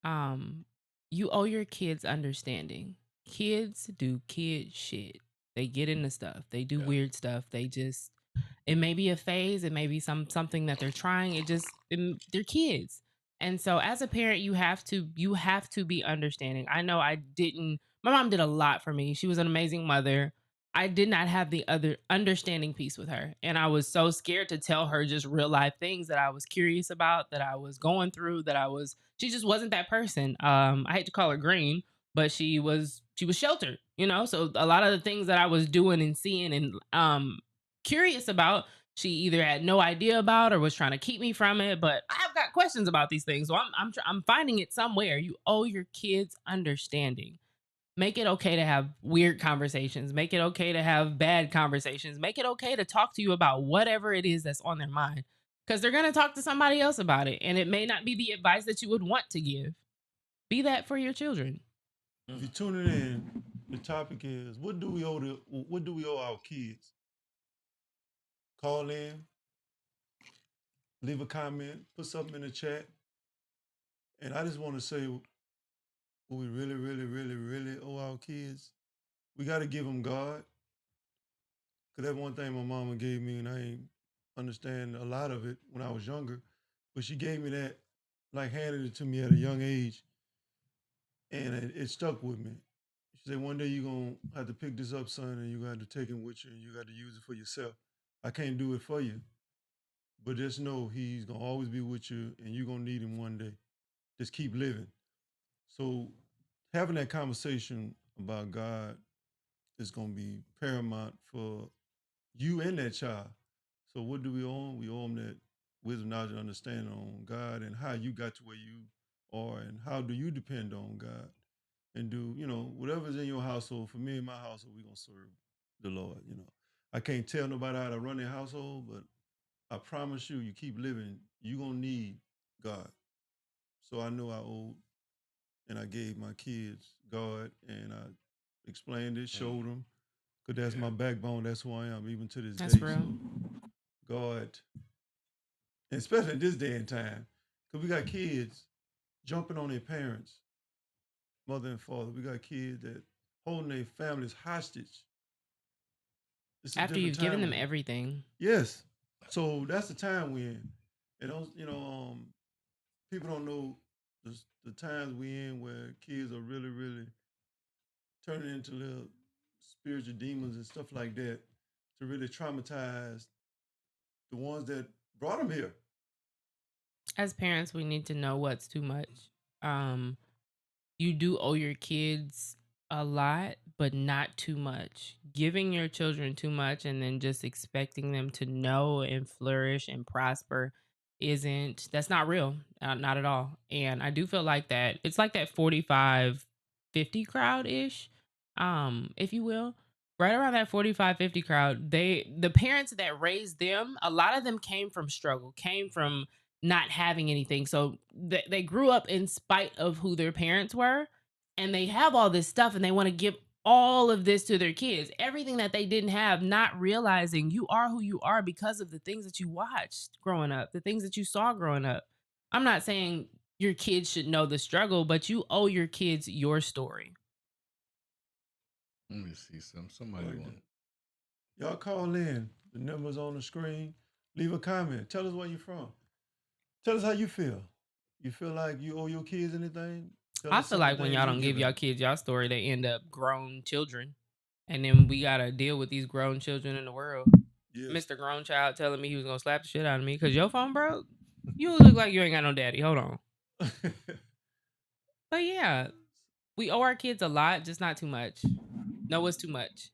um you owe your kids understanding. Kids do kid shit. They get into stuff. They do Yeah. weird stuff. It may be a phase, it may be something that they're trying. They're kids. And so as a parent, you have to be understanding. I know my mom did a lot for me. She was an amazing mother. I did not have the other understanding piece with her. And I was so scared to tell her just real life things that I was curious about, that I was going through, she just wasn't that person. I hate to call her green, but she was sheltered, So a lot of the things that I was doing and seeing and curious about, she either had no idea about or was trying to keep me from it. But I've got questions about these things, so I'm finding it somewhere. You owe your kids understanding. Make it okay to have weird conversations. Make it okay to have bad conversations. Make it okay to talk to you about whatever it is that's on their mind, because they're gonna talk to somebody else about it, and it may not be the advice that you would want to give. Be that for your children. If you're tuning in, the topic is what do we owe our kids? Call in, leave a comment, put something in the chat. And I just want to say what we really, really, really, really owe our kids. We got to give them God. Because that's one thing my mama gave me, and I ain't understand a lot of it when I was younger. But she gave me that, like handed it to me at a young age, and it stuck with me. She said, one day you're going to have to pick this up, son, and you got to take him with you, and you got to use it for yourself. I can't do it for you, but just know he's going to always be with you, and you're going to need him one day. Just keep living. So having that conversation about God is going to be paramount for you and that child. So what do we owe them? We owe them that wisdom, knowledge, and understanding on God and how you got to where you are and how do you depend on God and do, whatever's in your household. For me and my household, we're going to serve the Lord. I can't tell nobody how to run their household, but I promise you, you keep living, you're going to need God. So I know I owe and I gave my kids God and I explained it, showed them, because that's my backbone. That's who I am, even to this That's day. real. So God, and especially in this day and time, because we got kids jumping on their parents, mother and father. We got kids that holding their families hostage. It's a After different you've given time them we're in. everything. Yes. So that's the time we're in. And people don't know the times we're in where kids are really, really turning into little spiritual demons and stuff like that to really traumatize the ones that brought them here. As parents, we need to know what's too much. You do owe your kids a lot, but not too much. giving your children too much and then just expecting them to know and flourish and prosper that's not real, not at all. And I do feel like that it's like that 45-50 crowd ish, if you will. Right around that 45-50 crowd, the parents that raised them, a lot of them came from struggle, came from not having anything. So they grew up in spite of who their parents were, and they have all this stuff and they want to give all of this to their kids, everything that they didn't have, not realizing you are who you are because of the things that you watched growing up, the things that you saw growing up. I'm not saying your kids should know the struggle, but you owe your kids your story. Let me see somebody Like want. Y'all call in. The number's on the screen. Leave a comment. Tell us where you're from. Tell us how you feel. You feel like you owe your kids anything? Tell I us feel some of like the when things y'all you're don't give giving y'all them. kids y'all story, they end up grown children. And then we gotta deal with these grown children in the world. Yes. Mr. Grown Child telling me he was gonna slap the shit out of me because your phone broke. You look like you ain't got no daddy. Hold on. But yeah, we owe our kids a lot, just not too much. No, it's too much.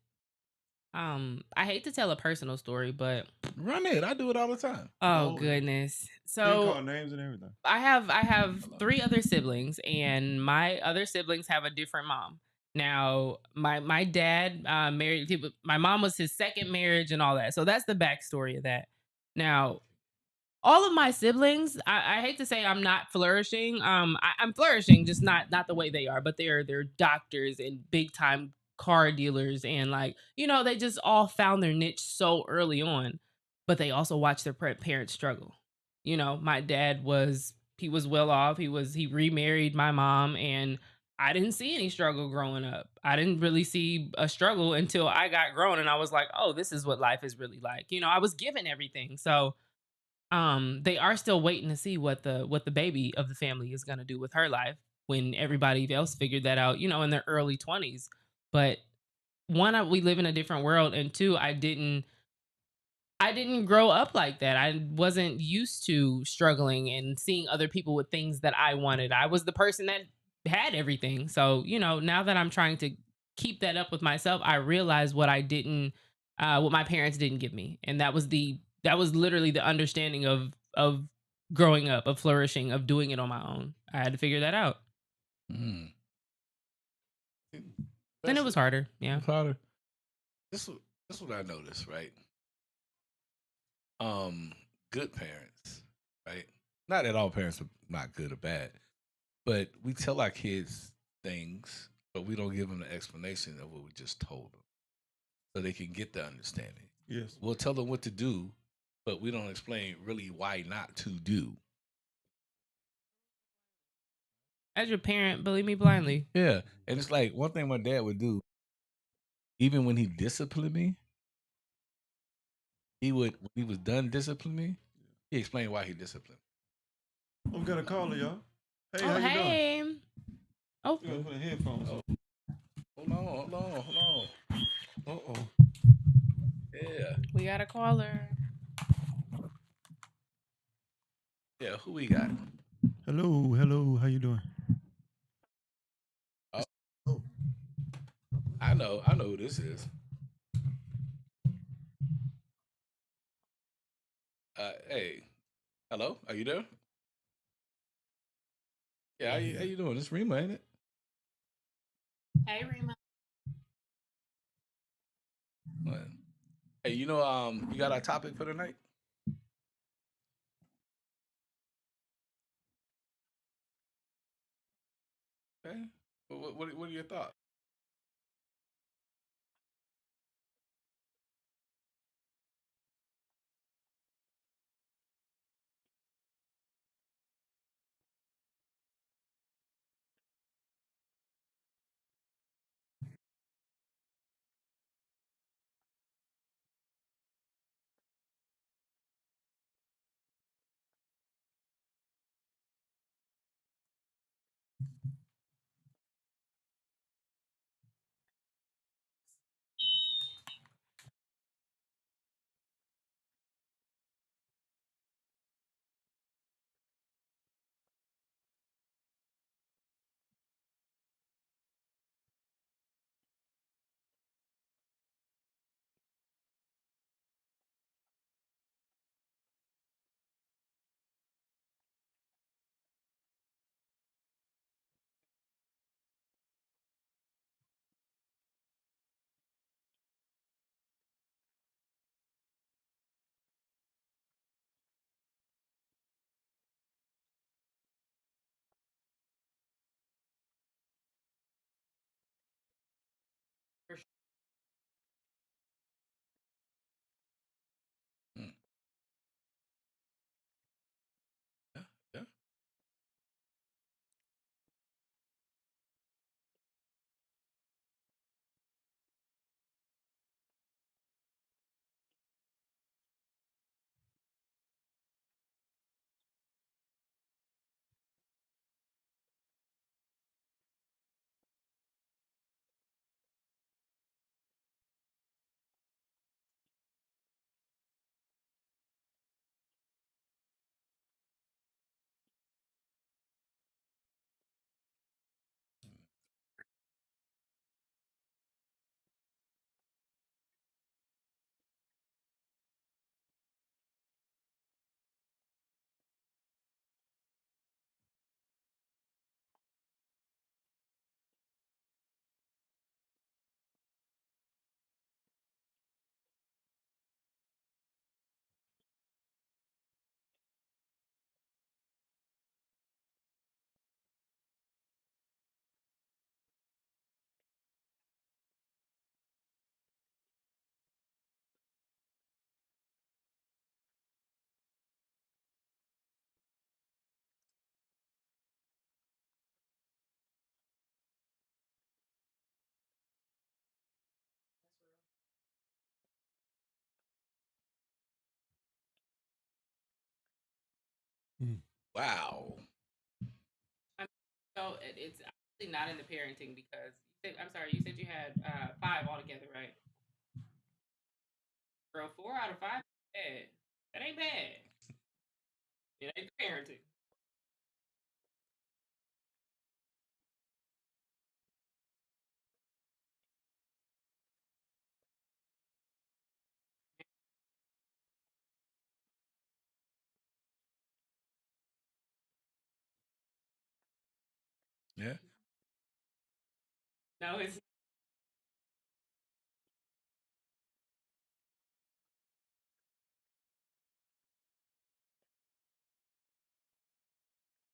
I hate to tell a personal story, but Run it. I do it all the time. oh Oh, goodness. you can So call names and everything. I have Hello. 3 other siblings, and my other siblings have a different mom. Now, my dad married my mom was his second marriage and all that. So that's the backstory of that. Now, all of my siblings, I hate to say I'm not flourishing. I'm flourishing, just not the way they are. But they're doctors and big time car dealers, and like they just all found their niche so early on. But they also watched their parents struggle. My dad was well off. He remarried my mom, and I didn't see any struggle growing up. I didn't really see a struggle until I got grown, and I was like, oh, this is what life is really like. I was given everything, so they are still waiting to see what the baby of the family is going to do with her life when everybody else figured that out, in their early 20s. But one, we live in a different world, and two, I didn't grow up like that. I wasn't used to struggling and seeing other people with things that I wanted. I was the person that had everything. So, now that I'm trying to keep that up with myself, I realize what my parents didn't give me. And that was literally the understanding of growing up, of flourishing, of doing it on my own. I had to figure that out. Mm. Then it was harder. Yeah. Harder. This is what I noticed, right? Good parents, right? Not that all parents are not good or bad, but we tell our kids things, but we don't give them the explanation of what we just told them, so they can get the understanding. Yes. We'll tell them what to do, but we don't explain really why not to do. As your parent, believe me blindly. Yeah, and it's like one thing my dad would do, even when he disciplined me, he would when he was done disciplining me, he explained why he disciplined. Oh, we got a caller, y'all. Hey, Oh, how you doing? hey. Oh, You gotta put headphones on. Hold on. Uh-oh. we got a caller. Yeah, who we got? Hello. How you doing? Oh, Oh, I know who this is. Hey, hello, are you there? Yeah, how you doing? It's Rima, ain't it? Hey, Rima. What? Hey, you got our topic for tonight? Okay. What are your thoughts? For sure. Mm. Yeah, yeah. Wow. So it's actually not in the parenting because I'm sorry, you said you had 5 altogether, right? Girl, 4 out of 5 is bad. That ain't bad. It ain't the parenting. Yeah. No, it's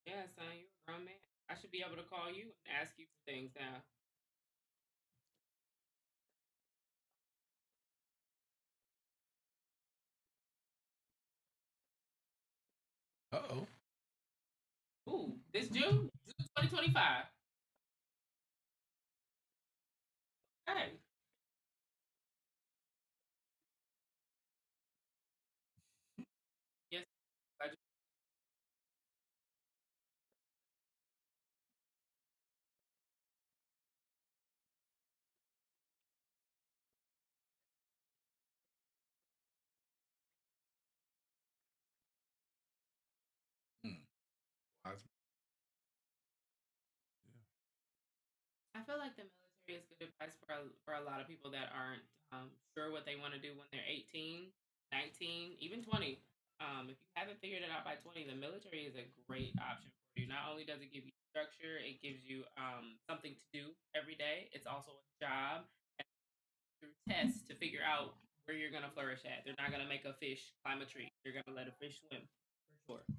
yeah, son, you're a grown man. I should be able to call you and ask you for things now. Uh-oh. Ooh, this June 2025. Hey, yes, I just, Mm. Wise- I feel like the military is good advice for a lot of people that aren't sure what they want to do when they're 18, 19, even 20. If you haven't figured it out by 20, the military is a great option for you. Not only does it give you structure, it gives you something to do every day. It's also a job and through tests to figure out where you're going to flourish at. They're not going to make a fish climb a tree. They're going to let a fish swim for sure.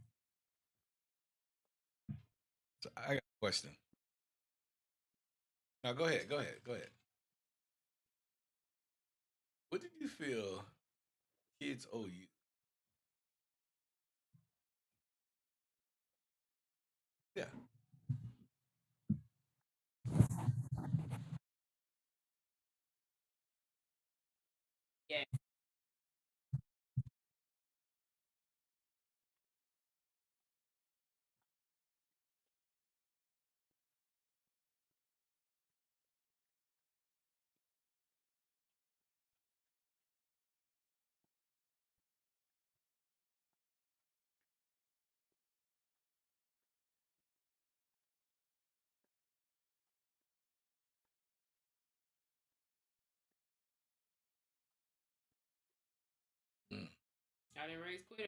So I got a question. Now go ahead. Go ahead. Go ahead. What did you feel kids owe you? Yeah. Yeah. Mm. I didn't raise quitters.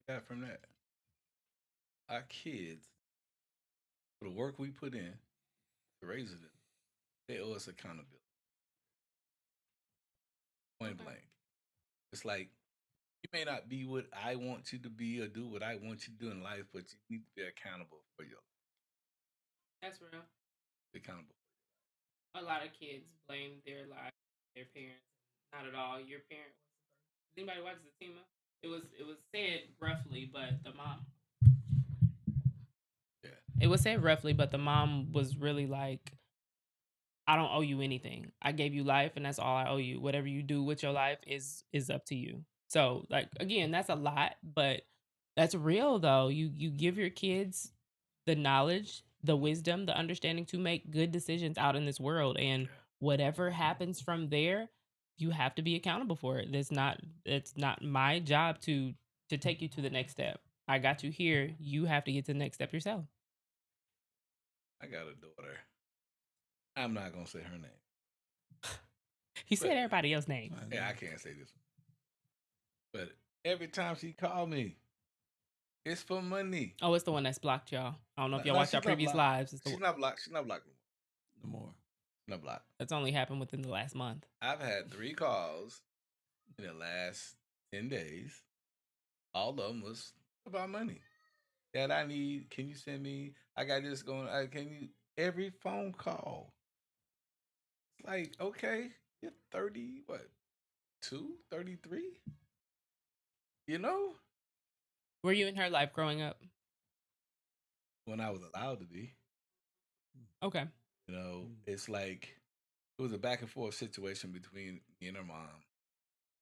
got from that. Our kids, for the work we put in to raise them, they owe us accountability. Point blank. It's like you may not be what I want you to be or do what I want you to do in life, but you need to be accountable for your life. That's real. Be accountable. A lot of kids blame their lives, their parents. Not at all. Your parent. Does anybody watch the team up? It was said roughly, but the mom. Yeah. It was said roughly, but the mom was really like, I don't owe you anything. I gave you life, and that's all I owe you. Whatever you do with your life is up to you. So, like, again, that's a lot, but that's real though. You give your kids the knowledge, the wisdom, the understanding to make good decisions out in this world, and whatever happens from there, you have to be accountable for it. It's not my job to take you to the next step. I got you here. You have to get to the next step yourself. I got a daughter. I'm not gonna say her name. He said everybody else's name. Yeah, I can't say this one. But every time she called me, it's for money. Oh, it's the one that's blocked, y'all. I don't know if y'all watched our previous lives. She's not blocked. She's not blocked No more. Not blocked. That's only happened within the last month. I've had 3 calls in the last 10 days. All of them was about money. Dad, can you send me, I got this going, every phone call. It's like, okay, you're 30, 33? You know? Were you in her life growing up? When I was allowed to be. Okay. You know, it's like, it was a back and forth situation between me and her mom.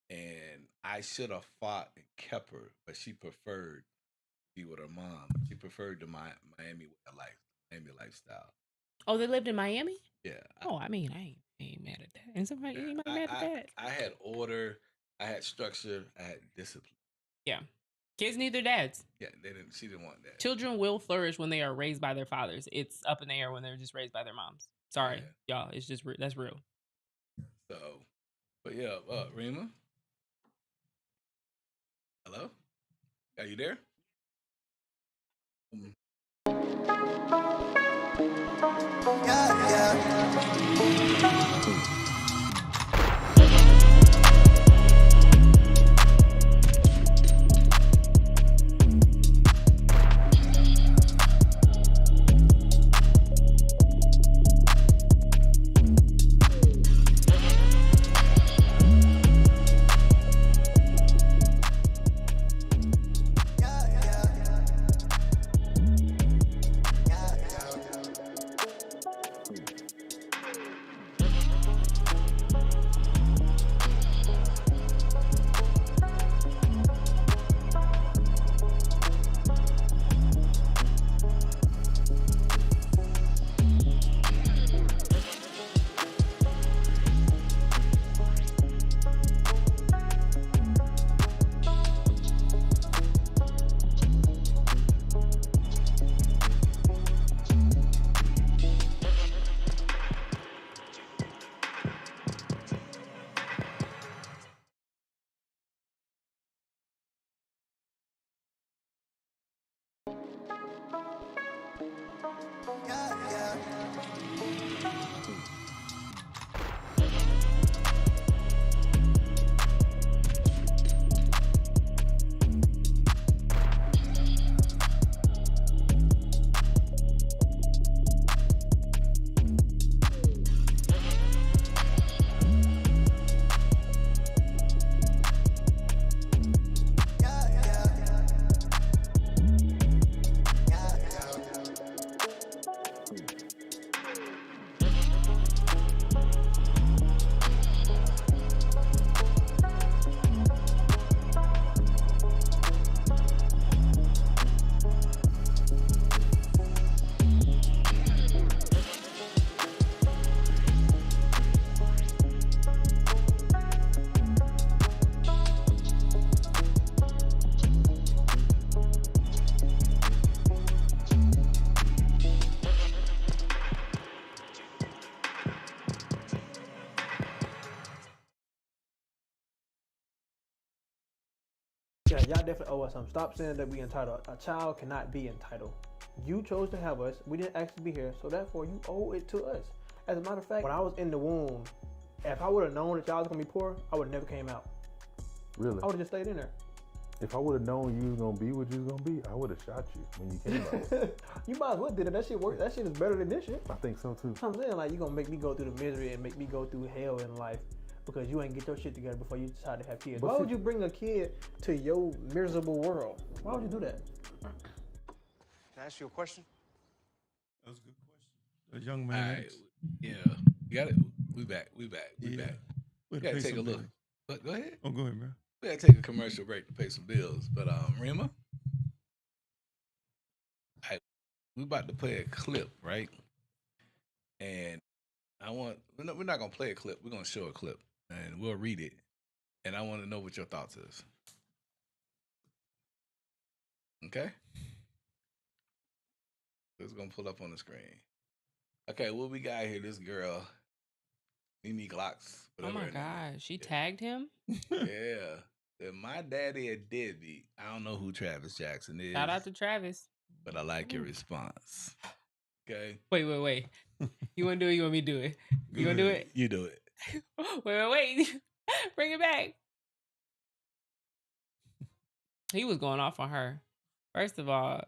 And I should have fought and kept her, but she preferred to be with her mom. She preferred the Miami lifestyle. Oh, they lived in Miami? Yeah. I mean, I ain't mad at that. And somebody ain't mad at that. I had order, I had structure, I had discipline. Yeah. Kids need their dads. Yeah, she didn't want that. Children will flourish when they are raised by their fathers. It's up in the air when they're just raised by their moms. Sorry, y'all. It's just that's real. So, but yeah, Rima. Hello? Are you there? Yeah, y'all definitely owe us something. Stop saying that we entitled. A child cannot be entitled. You chose to have us. We didn't ask to be here, so therefore you owe it to us. As a matter of fact, when I was in the womb, if I would have known that y'all was gonna be poor, I would have never came out. Really? I would have just stayed in there. If I would have known you was gonna be what you was gonna be, I would have shot you when you came out. You might as well did it. That shit work. That shit is better than this shit. I think so too. I'm saying, like, you gonna make me go through the misery and make me go through hell in life because you ain't get your shit together before you decide to have kids. But Why see- would you bring a kid to your miserable world? Why would you do that? Can I ask you a question? That was a good question. A young All man. right. Yeah. You got it. We back. We back. We Yeah. back. We We gotta take a look. But go ahead. Oh, go ahead, man. We gotta take a commercial break to pay some bills. But Rima, all right, we about to play a clip, right? And we're not gonna play a clip. We're gonna show a clip, and we'll read it. And I want to know what your thoughts is. Okay. It's gonna pull up on the screen. Okay, what we got here? This girl, Mimi Glocks. Oh my God, she tagged him. Yeah. Said, my daddy a deadbeat. I don't know who Travis Jackson is. Shout out to Travis. But I like your response. Okay. Wait. You want to do it? You want me to do it? You want to do it? You do it. Wait. Bring it back. He was going off on her. First of all,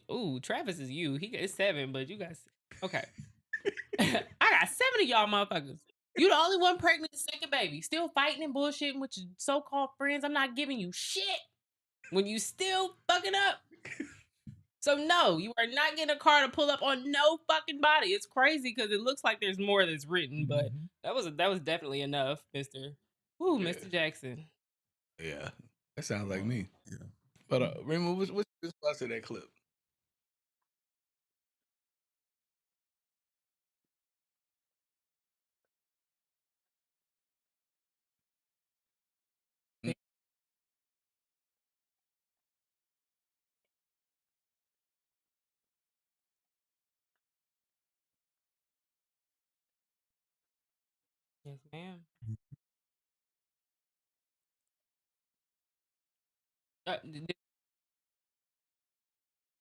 ooh, Travis is you. He is 7, but you guys. Okay. I got 7 of y'all motherfuckers. You the only one pregnant, second baby. Still fighting and bullshitting with your so-called friends. I'm not giving you shit when you still fucking up. So no, you are not getting a car to pull up on no fucking body. It's crazy because it looks like there's more that's written, but that was definitely enough, Mr. Ooh, Yeah. Mr. Jackson. Yeah. That sounds like me. Yeah. But Rima, what's your response to that clip? Yes, ma'am.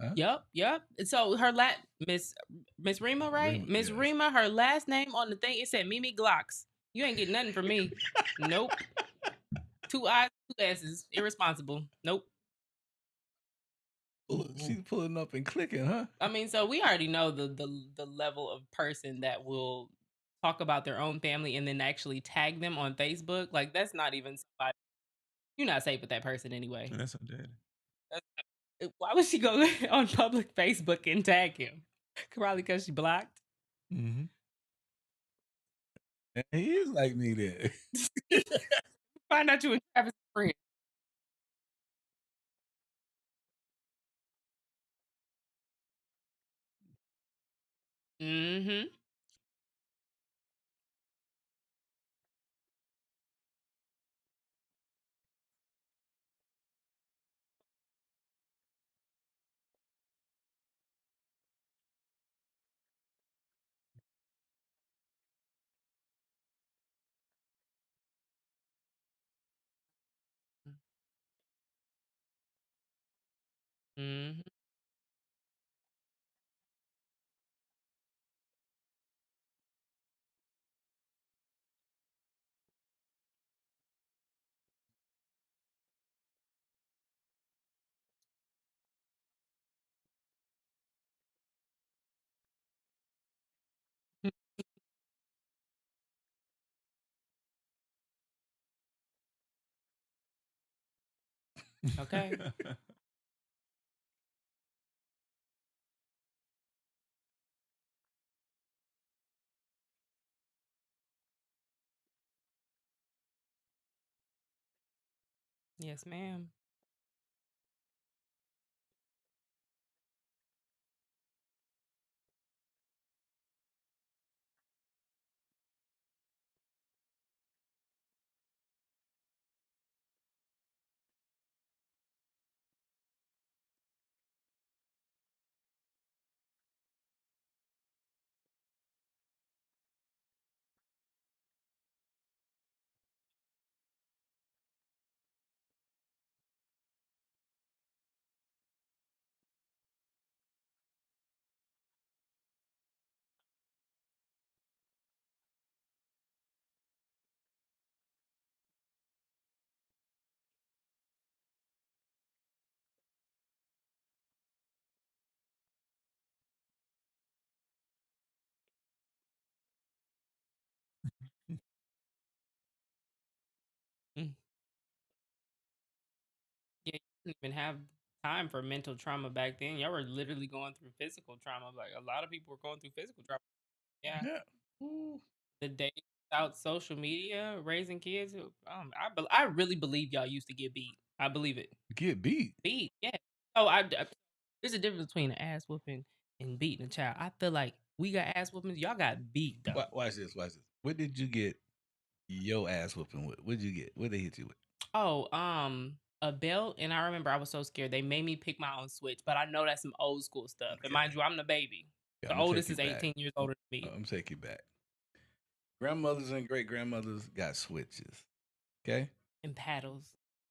Huh? Yep. So her Miss Rima, right? Rima, Miss yes. Rima, her last name on the thing, it said Mimi Glocks. You ain't getting nothing from me. Nope. 2 I's, 2 S's. Irresponsible. Nope. She's pulling up and clicking, huh? I mean, so we already know the level of person that will talk about their own family and then actually tag them on Facebook. Like, that's not even somebody. You're not safe with that person anyway. And that's her daddy. Why would she go on public Facebook and tag him? Probably because she blocked. Mm-hmm. And he is like me then. Find out you and Travis are friends. Mm-hmm. Mm-hmm. Okay. Yes, ma'am. didn't even have time for mental trauma back then. Y'all were literally going through physical trauma. Like a lot of people were going through physical trauma. Yeah. Ooh. The days without social media, raising kids. I really believe y'all used to get beat. I believe it. Get beat. Beat, yeah. There's a difference between an ass whooping and beating a child. I feel like we got ass whoopings. Y'all got beat though. Watch this. Watch this. What did you get your ass whooping with? What did you get? What they hit you with? Oh, a belt, and I remember I was so scared. They made me pick my own switch, but I know that's some old school stuff. And mind you, I'm the baby. Yeah, The I'm gonna oldest take is you back. 18 years older than me. I'm take you back. Grandmothers and great grandmothers got switches. Okay. And paddles.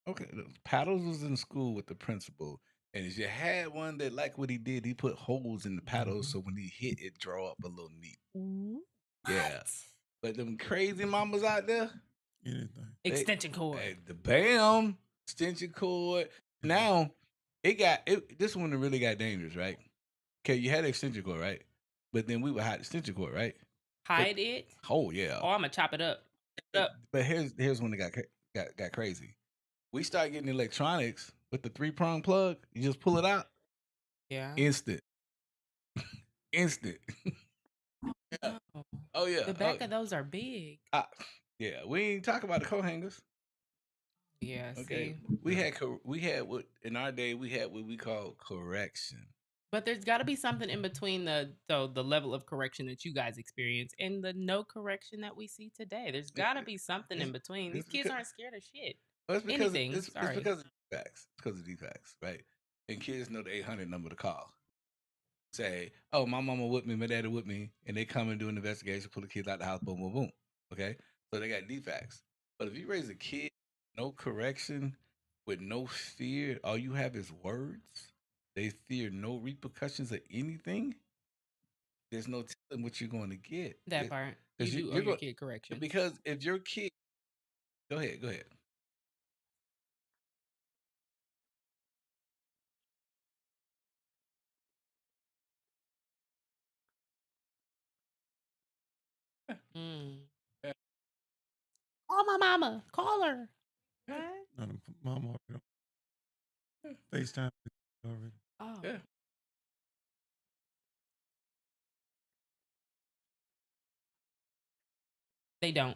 Okay. Paddles was in school with the principal, and if you had one that liked what he did, he put holes in the paddles so when he hit, it draw up a little neat. Yeah. But them crazy mamas out there, Anything. Extension cord. The bam extension cord. Now this one really got dangerous, right? Okay, you had an extension cord, right? But then we would hide the extension cord, right? Hide it. Oh yeah. Oh, I'm gonna chop it up. But here's when it got crazy. We started getting electronics with the 3-prong plug. You just pull it out. Yeah. Instant. Instant. Yeah. Oh yeah. The back of those are big. Yeah. We ain't talk about the coat hangers. Yeah. Okay. See. We had what in our day we had what we call correction. But there's got to be something in between the level of correction that you guys experience and the no correction that we see today. There's got to be something in between. These kids aren't scared of shit. Well, it's because Anything. it's Sorry. because of defects. It's because of defects, right? And kids know the 800 number to call. Say, oh, my mama whipped me, my daddy whipped me, and they come and do an investigation, pull the kids out the house, boom, boom, boom. Okay, so they got defects. But if you raise a kid, no correction, with no fear, all you have is words. They fear no repercussions of anything. There's no telling what you're going to get. That part. You do owe your kid correction. Because if your kid, go ahead. Yeah. Call my mama. Call her. Mom already. FaceTime already. Oh. Yeah. They don't.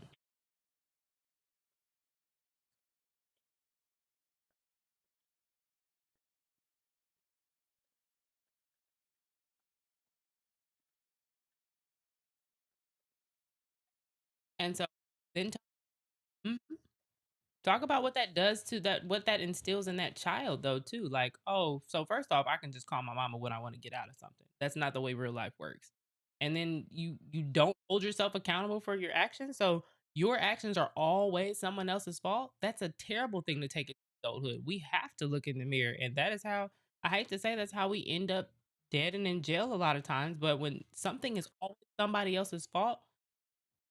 And so then talk about what that does to what that instills in that child though too. Like, oh, so first off, I can just call my mama when I want to get out of something. That's not the way real life works. And then you don't hold yourself accountable for your actions. So your actions are always someone else's fault. That's a terrible thing to take into adulthood. We have to look in the mirror. And that is how, I hate to say, that's how we end up dead and in jail a lot of times. But when something is always somebody else's fault,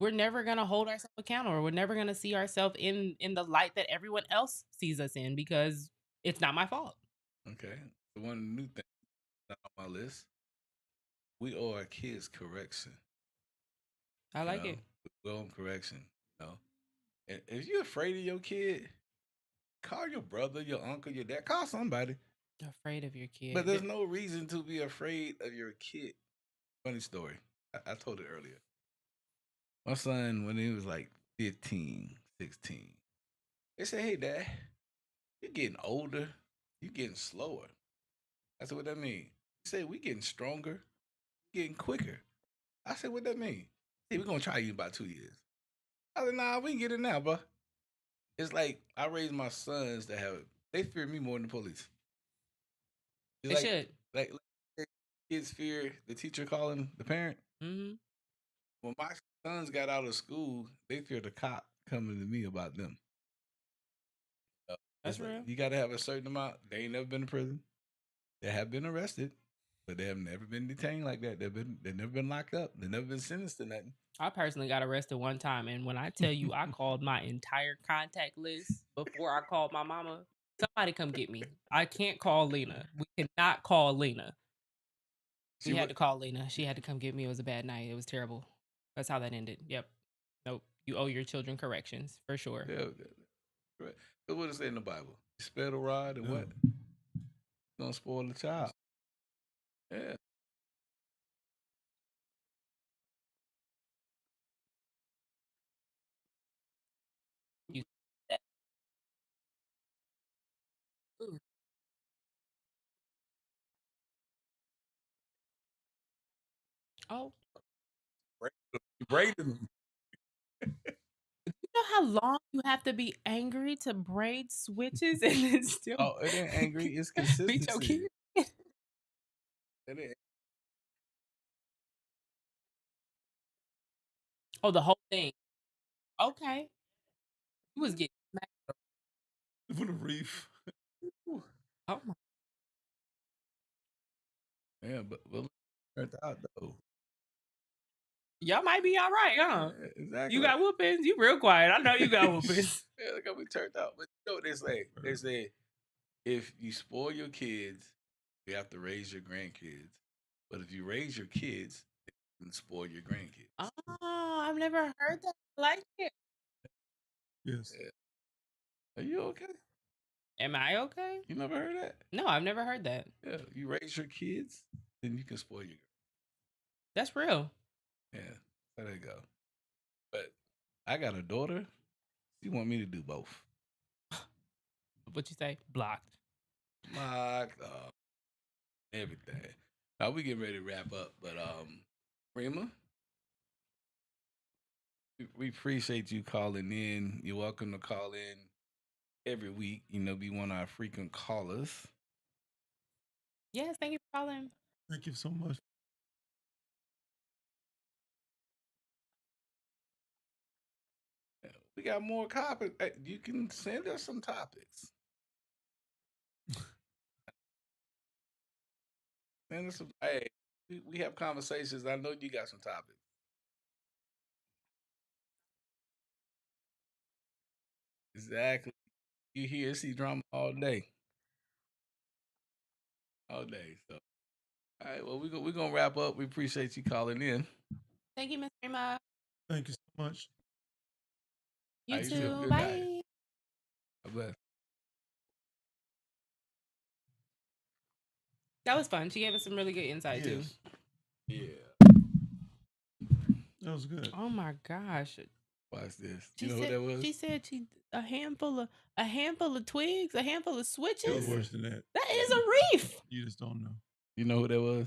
we're never going to hold ourselves accountable. We're never going to see ourselves in the light that everyone else sees us in because it's not my fault. Okay. The one new thing on my list, we owe our kids correction. I like it. We owe them correction. You know, and if you're afraid of your kid, call your brother, your uncle, your dad. Call somebody. You're afraid of your kid. But there's no reason to be afraid of your kid. Funny story. I told it earlier. My son, when he was like 15, 16, they said, hey, Dad, you're getting older. You're getting slower. I said, what that mean? He said, we getting stronger. Getting quicker. I said, what that mean? Hey, we're going to try you in about 2 years. I said, nah, we can get it now, bro. It's like I raised my sons to have, they fear me more than the police. They should. Like kids fear the teacher calling the parent. Mm-hmm. When my sons got out of school, they fear the cop coming to me about them. That's real. You got to have a certain amount. They ain't never been to prison. They have been arrested, but they have never been detained like that. They've never been locked up. They've never been sentenced to nothing. I personally got arrested one time, and when I tell you I called my entire contact list before I called my mama, somebody come get me. I can't call Lena. We cannot call Lena. We had to call Lena. She had to come get me. It was a bad night. It was terrible. That's how that ended. Yep. Nope. You owe your children corrections for sure. Yeah. Right. So what does it say in the Bible? You spare the rod and what? gonna spoil the child. Yeah. You Ooh. Oh, You braided them. you know how long you have to be angry to braid switches and then still Oh, it ain't angry. It's beat your consistency. kid? It ain't. Oh, the whole thing. Okay. You was getting smacked. For the reef. Oh my. Yeah, but it turned out though. Y'all might be all right, huh? Yeah, exactly. You got whoopings. You real quiet. I know you got whoopings. Yeah, look how we turned out. But you know what they say? They say if you spoil your kids, you have to raise your grandkids. But if you raise your kids, you can spoil your grandkids. Oh, I've never heard that. I like it. Yes. Yeah. Are you okay? Am I okay? You never heard that? No, I've never heard that. Yeah, you raise your kids, then you can spoil your. That's real. Yeah, there you go. But I got a daughter. She want me to do both. What you say? Blocked. My everything. Now we getting ready to wrap up, but Rima, we appreciate you calling in. You're welcome to call in every week. You know, be one of our frequent callers. Yes, thank you for calling. Thank you so much. We got more topics. You can send us some topics. Send us some. Hey, we have conversations. I know you got some topics. Exactly. You hear see drama all day. All day. So, all right. Well, we're gonna wrap up. We appreciate you calling in. Thank you, Miss Rima. Thank you so much. You All right, you have a too. good Bye. night. God bless. That was fun. She gave us some really good insight too. Yeah. That was good. Oh my gosh. Watch this. She You know said, who that was? She said she a handful of twigs, a handful of It was switches. worse than that. That is a reef. You just don't know. You know who that was?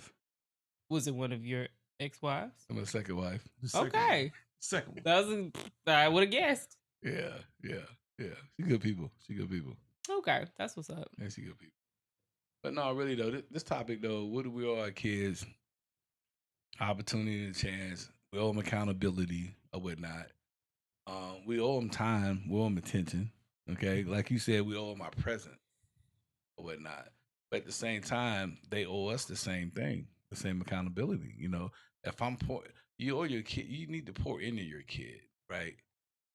Was it one of your ex-wives? I'm a second wife. The second Okay. one. Second one. That was I would have guessed. Yeah. She good people. She good people. Okay. That's what's up. Yeah, she good people. But no, really though, this topic though, what do we owe our kids? Opportunity and chance. We owe them accountability or whatnot. We owe them time. We owe them attention. Okay, like you said, we owe them our present or whatnot. But at the same time, they owe us the same thing, the same accountability. You know, if I'm poor, you owe your kid. You need to pour into your kid, right?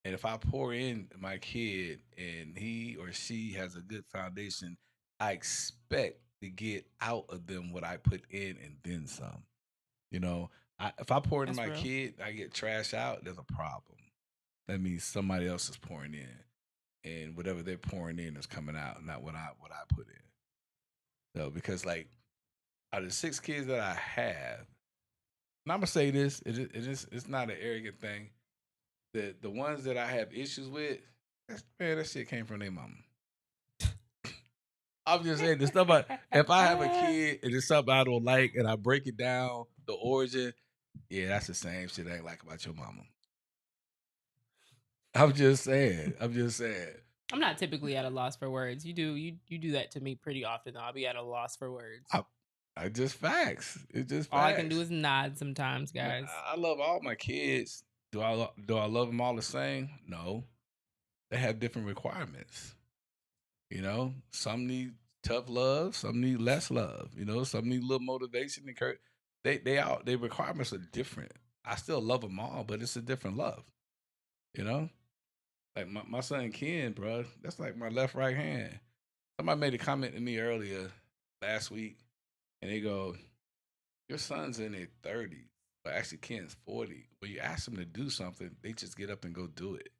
And if I pour in my kid and he or she has a good foundation, I expect to get out of them what I put in and then some. You know, if I pour into That's my real. kid, I get trash out. There's a problem. That means somebody else is pouring in, and whatever they're pouring in is coming out, not what I put in. So because like out of the 6 kids that I have, and I'm gonna say this, it's not an arrogant thing. The ones that I have issues with, that shit came from their mama. I'm just saying the stuff. If I have a kid and it's something I don't like, and I break it down, the origin, yeah, that's the same shit I ain't like about your mama. I'm just saying. I'm not typically at a loss for words. You do that to me pretty often. I'll be at a loss for words. I just facts. It's just facts. All I can do is nod sometimes, guys. I love all my kids. Do I love them all the same? No. They have different requirements. You know, some need tough love, some need less love. You know, some need a little motivation. Their requirements are different. I still love them all, but it's a different love. You know, like my son Ken, bro. That's like my left right hand. Somebody made a comment to me earlier last week, and they go, "Your son's in their 30s, but actually Ken's 40. When you ask them to do something, they just get up and go do it."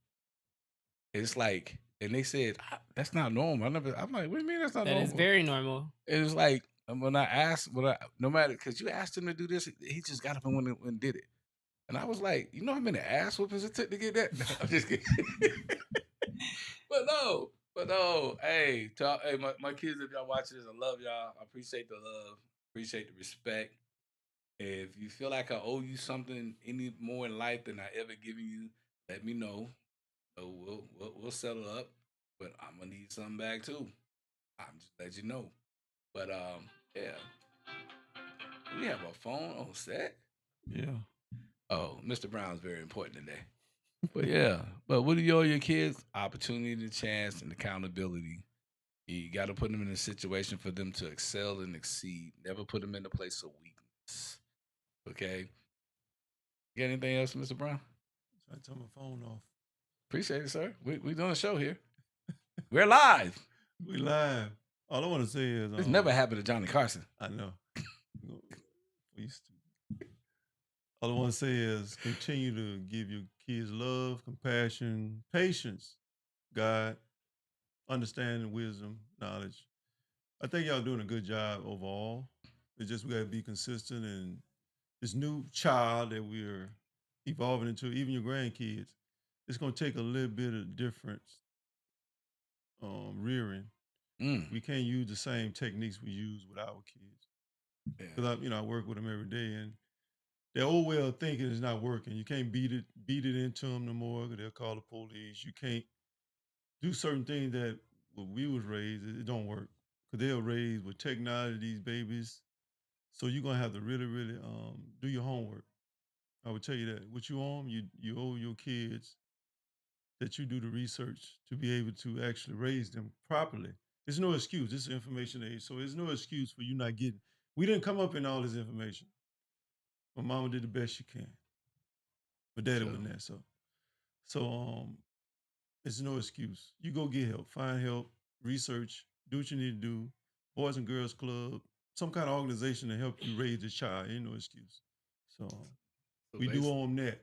It's like and they said that's not normal. I'm like, what do you mean that's not That normal? is very normal. It was like when I asked, no matter, because you asked him to do this, he just got up and went and did it. And I was like, you know how many ass whoopings it took to get that? No, I'm just kidding. but no. Hey, my kids, if y'all watching this, I love y'all. I appreciate the love, appreciate the respect. If you feel like I owe you something any more in life than I ever given you, let me know. So we'll settle up. But I'm gonna need something back too. I'm just let you know. But yeah. We have a phone on set. Yeah. Oh, Mr. Brown's very important today. But yeah, but what do you owe your kids? Opportunity, the chance, and accountability. You got to put them in a situation for them to excel and exceed. Never put them in a place of weakness. Okay. You got anything else, Mr. Brown? I turn my phone off. Appreciate it, sir. We doing a show here. We're live. We live. All I want to say is This never happened to Johnny Carson. I know. All I want to say is continue to give your kids love, compassion, patience, God, understanding, wisdom, knowledge. I think y'all doing a good job overall. It's just we got to be consistent, and this new child that we're evolving into, even your grandkids, it's going to take a little bit of different rearing. We can't use the same techniques we use with our kids. Because I work with them every day, and their old way of thinking is not working. You can't beat it into them no more. They'll call the police. You can't do certain things that when we was raised, it don't work. Because they're raised with technology, these babies. So you're gonna have to really, really do your homework. I would tell you that. What you own, you owe your kids that you do the research to be able to actually raise them properly. There's no excuse. This is information age, so there's no excuse for you not getting. We didn't come up in all this information. But mama did the best she can. But daddy wasn't there, so it's no excuse. You go get help, find help, research, do what you need to do. Boys and Girls Club, some kind of organization to help you raise this child. Ain't no excuse. So we do owe them that.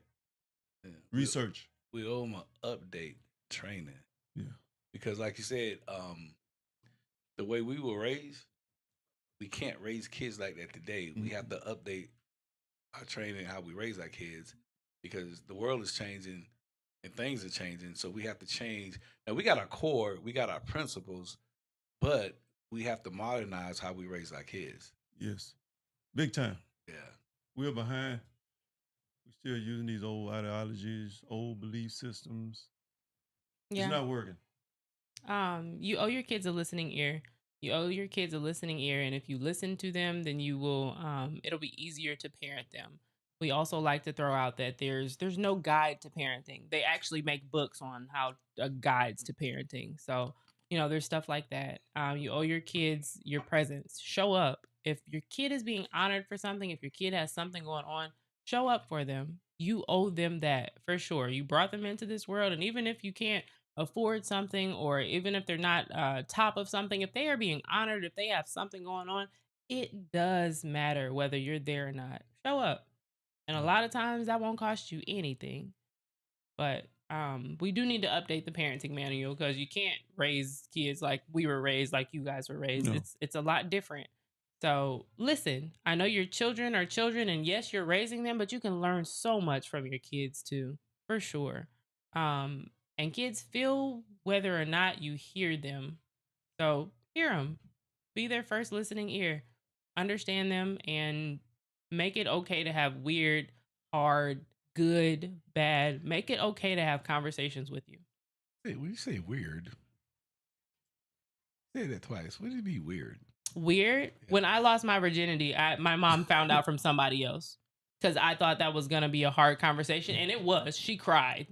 Yeah, research. We owe them an update training. Yeah. Because like you said, the way we were raised, we can't raise kids like that today. We have to update our training, how we raise our kids, because the world is changing and things are changing. So we have to change. Now we got our core, we got our principles, but we have to modernize how we raise our kids. Yes. Big time. Yeah. We're behind. We're still using these old ideologies, old belief systems. Yeah. It's not working. You owe your kids a listening ear. You owe your kids a listening ear, and if you listen to them, then you will. It'll be easier to parent them. We also like to throw out that there's no guide to parenting. They actually make books on how guides to parenting. So there's stuff like that. You owe your kids your presence. Show up. If your kid is being honored for something, if your kid has something going on, show up for them. You owe them that for sure. You brought them into this world, and even if you can't afford something, or even if they're not top of something, if they are being honored, if they have something going on, it does matter whether you're there or not. Show up. And a lot of times that won't cost you anything. But we do need to update the parenting manual, because you can't raise kids like we were raised, like you guys were raised. No. It's a lot different. So listen, I know your children are children, and yes, you're raising them, but you can learn so much from your kids too, for sure. And kids feel whether or not you hear them. So hear them. Be their first listening ear. Understand them, and make it okay to have weird, hard, good, bad. Make it okay to have conversations with you. Hey, when you say weird, say that twice. What do you mean weird? Weird? Yeah. When I lost my virginity, my mom found out from somebody else, because I thought that was going to be a hard conversation, and it was. She cried.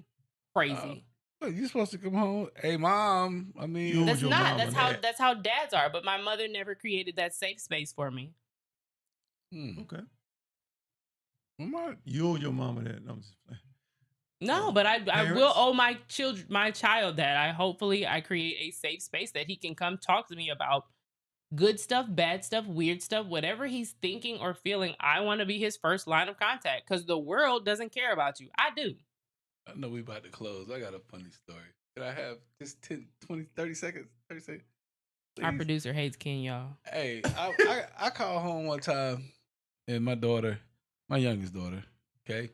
Crazy. You're supposed to come home. Hey, mom. I mean, that's not. That's how dads are. But my mother never created that safe space for me. Okay. You owe your mama that. No, I'm just playing. No, but I will owe my child that. I create a safe space that he can come talk to me about good stuff, bad stuff, weird stuff, whatever he's thinking or feeling. I want to be his first line of contact, because the world doesn't care about you. I do. I know we about to close. I got a funny story. Can I have just 10, 20, 30 seconds? 30 seconds. Our Please? producer hates Ken, y'all. Hey, I called home one time and my daughter, my youngest daughter, okay?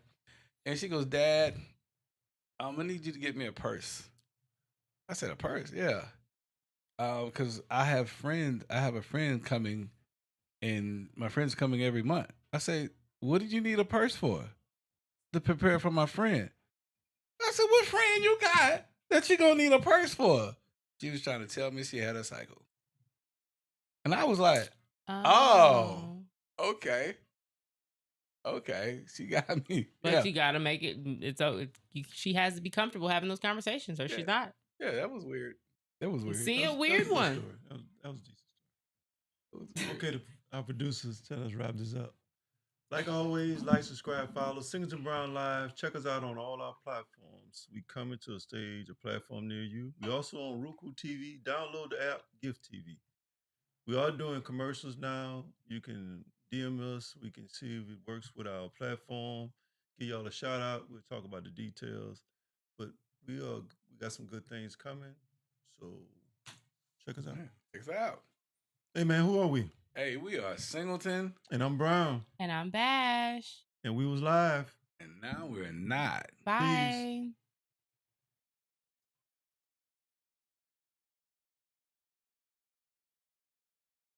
And she goes, Dad, I'm gonna need you to get me a purse. I said, a purse? Yeah. Because I have a friend coming and my friend's coming every month. I say, what did you need a purse for? To prepare for my friend. I said, what friend you got that you gonna need a purse for? She was trying to tell me she had a cycle. And I was like, oh, okay. Okay. She got me. But Yeah. you got to make it. She has to be comfortable having those conversations, or she's not. Yeah, that was weird. That was weird. See, That a was weird a good one. story. That was a decent story. Okay, our producers tell us wrap this up. Like always, like, subscribe, follow Singleton Brown Live. Check us out on all our platforms. We coming to a stage, a platform near you. We also on Roku TV. Download the app, Gift TV. We are doing commercials now. You can DM us. We can see if it works with our platform. Give y'all a shout out. We'll talk about the details. But we got some good things coming. So check us out. Check us out. Hey man, who are we? Hey, we are Singleton. And I'm Brown. And I'm Bash. And we was live. And now we're not. Bye. Peace.